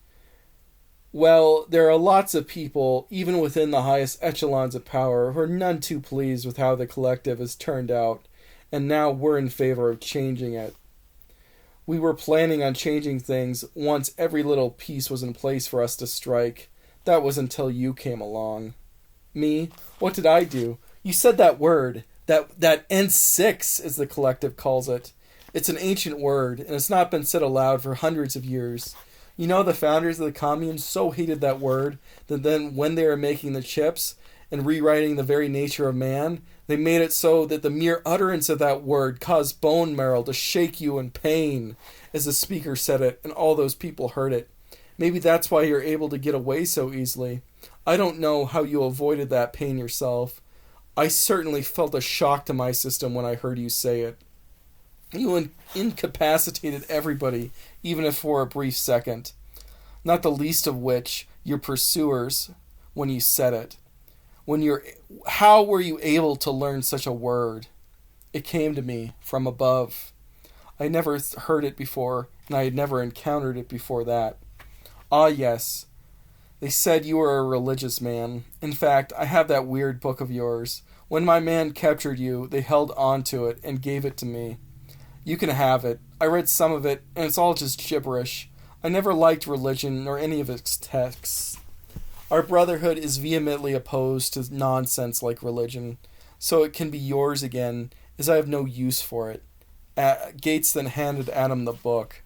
Speaker 1: "Well, there are lots of people, even within the highest echelons of power, who are none too pleased with how the collective has turned out, and now we're in favor of changing it. We were planning on changing things once every little piece was in place for us to strike. That was until you came along." "Me? What did I do?" "You said that word. That N6, as the collective calls it. It's an ancient word, and it's not been said aloud for hundreds of years. You know, the founders of the commune so hated that word that then when they were making the chips and rewriting the very nature of man, they made it so that the mere utterance of that word caused bone marrow to shake you in pain, as the speaker said it, and all those people heard it. Maybe that's why you're able to get away so easily. I don't know how you avoided that pain yourself. I certainly felt a shock to my system when I heard you say it. You incapacitated everybody, even if for a brief second. Not the least of which your pursuers, when you said it. How were you able to learn such a word? It came to me from above. I had never heard it before, and I had never encountered it before that. Ah, yes. They said you were a religious man. In fact, I have that weird book of yours. When my man captured you, they held on to it and gave it to me. You can have it. I read some of it, and it's all just gibberish. I never liked religion nor any of its texts. Our Brotherhood is vehemently opposed to nonsense like religion, so it can be yours again, as I have no use for it." Gates then handed Adam the book.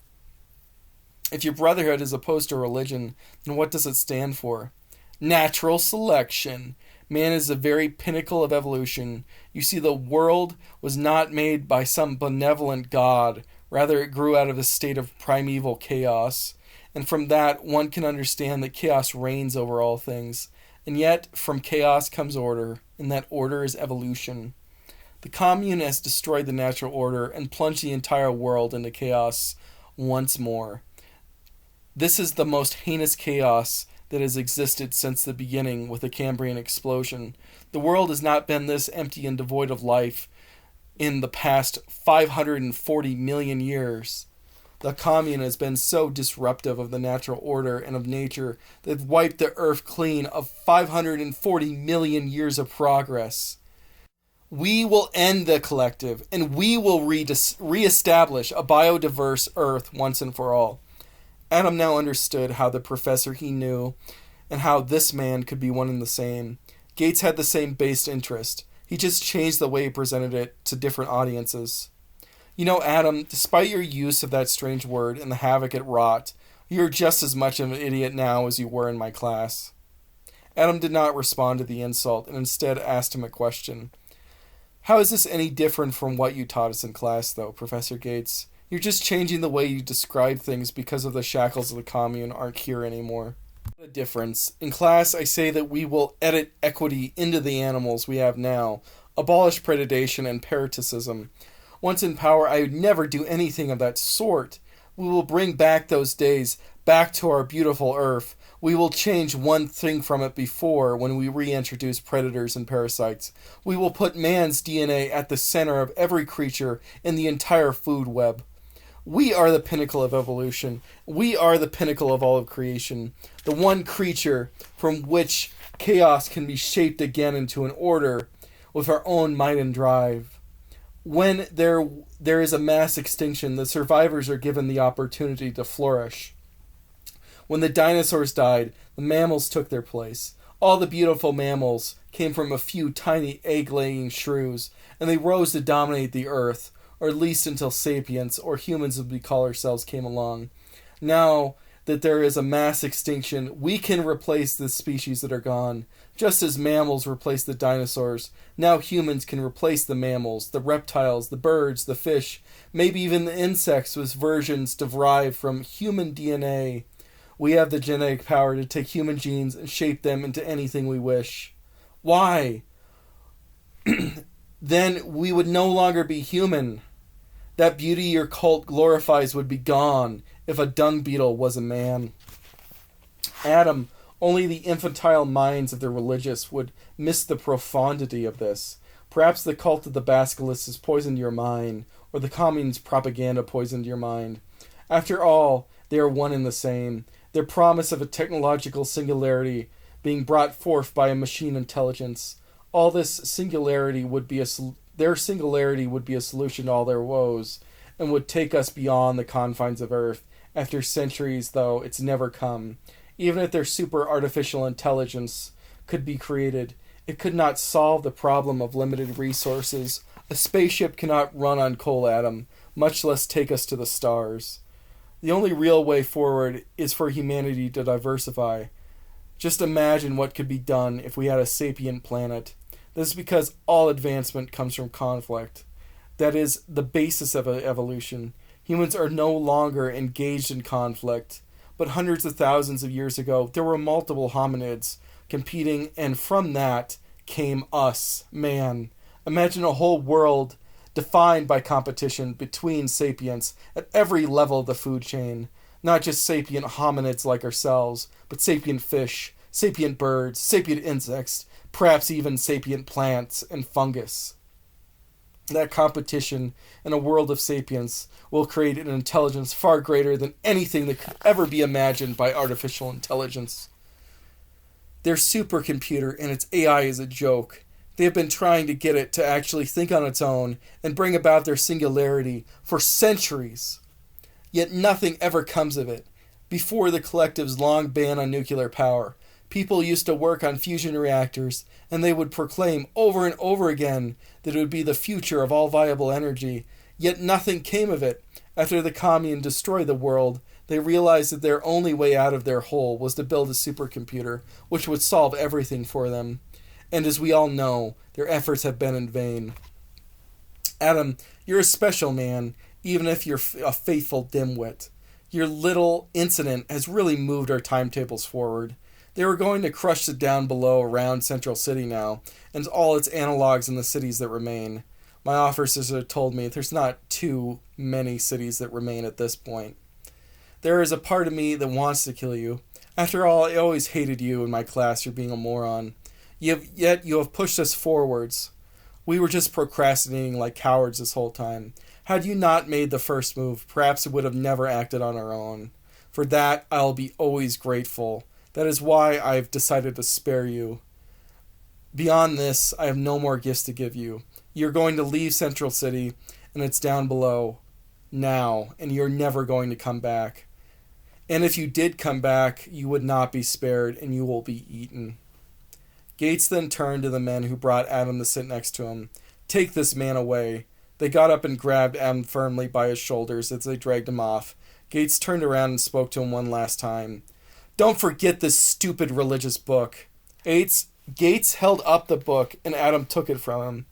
Speaker 1: If your brotherhood is opposed to religion, then what does it stand for? Natural selection. Man is the very pinnacle of evolution. You see, the world was not made by some benevolent god. Rather, it grew out of a state of primeval chaos. And from that, one can understand that chaos reigns over all things. And yet, from chaos comes order, and that order is evolution. The commune has destroyed the natural order and plunged the entire world into chaos once more. This is the most heinous chaos that has existed since the beginning with the Cambrian explosion. The world has not been this empty and devoid of life in the past 540 million years. The commune has been so disruptive of the natural order and of nature that it wiped the earth clean of 540 million years of progress. We will end the collective, and we will reestablish a biodiverse earth once and for all. Adam now understood how the professor he knew and how this man could be one and the same. Gates had the same based interest. He just changed the way he presented it to different audiences. You know, Adam, despite your use of that strange word and the havoc it wrought, you're just as much of an idiot now as you were in my class. Adam did not respond to the insult and instead asked him a question. How is this any different from what you taught us in class, though, Professor Gates? You're just changing the way you describe things because of the shackles of the commune aren't here anymore. What a difference. In class, I say that we will edit equity into the animals we have now, abolish predation and parasitism. Once in power, I would never do anything of that sort. We will bring back those days, back to our beautiful earth. We will change one thing from it before when we reintroduce predators and parasites. We will put man's DNA at the center of every creature in the entire food web. We are the pinnacle of evolution. We are the pinnacle of all of creation. The one creature from which chaos can be shaped again into an order with our own might and drive. When there is a mass extinction, the survivors are given the opportunity to flourish. When the dinosaurs died, the mammals took their place. All the beautiful mammals came from a few tiny egg-laying shrews, and they rose to dominate the earth, or at least until sapiens, or humans as we call ourselves, came along. Now that there is a mass extinction, we can replace the species that are gone. Just as mammals replaced the dinosaurs, now humans can replace the mammals, the reptiles, the birds, the fish, maybe even the insects with versions derived from human DNA. We have the genetic power to take human genes and shape them into anything we wish. Why? Then we would no longer be human. That beauty your cult glorifies would be gone if a dung beetle was a man. Adam, only the infantile minds of the religious would miss the profundity of this. Perhaps the cult of the basilisk has poisoned your mind, or the commune's propaganda poisoned your mind. After all, they are one and the same. Their promise of a technological singularity being brought forth by a machine intelligence. All this singularity would be their singularity would be a solution to all their woes, and would take us beyond the confines of Earth. After centuries, though, it's never come. Even if their super artificial intelligence could be created, it could not solve the problem of limited resources. A spaceship cannot run on coal, Adam, much less take us to the stars. The only real way forward is for humanity to diversify. Just imagine what could be done if we had a sapient planet. This is because all advancement comes from conflict. That is the basis of evolution. Humans are no longer engaged in conflict, but hundreds of thousands of years ago, there were multiple hominids competing, and from that came us, man. Imagine a whole world defined by competition between sapients at every level of the food chain. Not just sapient hominids like ourselves, but sapient fish, sapient birds, sapient insects, perhaps even sapient plants and fungus. That competition in a world of sapients will create an intelligence far greater than anything that could ever be imagined by artificial intelligence. Their supercomputer and its AI is a joke. They have been trying to get it to actually think on its own and bring about their singularity for centuries. Yet nothing ever comes of it. Before the collective's long ban on nuclear power, people used to work on fusion reactors, and they would proclaim over and over again that it would be the future of all viable energy. Yet nothing came of it. After the commune destroyed the world, They realized that their only way out of their hole was to build a supercomputer, which would solve everything for them. And as we all know, their efforts have been in vain. Adam, you're a special man, even if you're a faithful dimwit. Your little incident has really moved our timetables forward. They were going to crush the down below around Central City now, and all its analogs in the cities that remain. My officers have told me there's not too many cities that remain at this point. There is a part of me that wants to kill you. After all, I always hated you in my class for being a moron. Yet you have pushed us forwards. We were just procrastinating like cowards this whole time. Had you not made the first move, perhaps we would have never acted on our own. For that, I'll be always grateful. That is why I have decided to spare you. Beyond this, I have no more gifts to give you. You're going to leave Central City, and it's down below now, and you're never going to come back. And if you did come back, you would not be spared, and you will be eaten. Gates then turned to the men who brought Adam to sit next to him. Take this man away. They got up and grabbed Adam firmly by his shoulders as they dragged him off. Gates turned around and spoke to him one last time. Don't forget this stupid religious book. Gates held up the book, and Adam took it from him.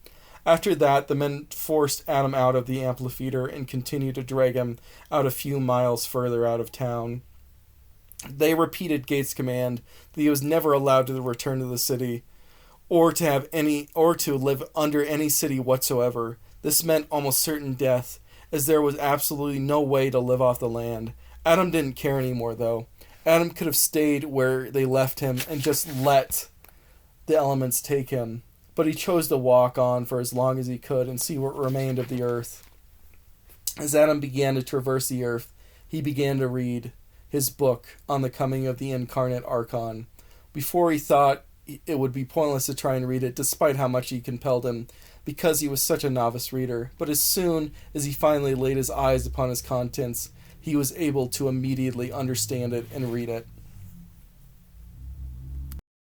Speaker 1: After that, the men forced Adam out of the amphitheater and continued to drag him out a few miles further out of town. They repeated Gates' command that he was never allowed to return to the city, or to live under any city whatsoever. This meant almost certain death, as there was absolutely no way to live off the land. Adam didn't care anymore, though. Adam could have stayed where they left him and just let the elements take him. But he chose to walk on for as long as he could and see what remained of the earth. As Adam began to traverse the earth, he began to read his book on the coming of the incarnate Archon. Before, he thought it would be pointless to try and read it, despite how much he compelled him, because he was such a novice reader. But as soon as he finally laid his eyes upon its contents, he was able to immediately understand it and read it.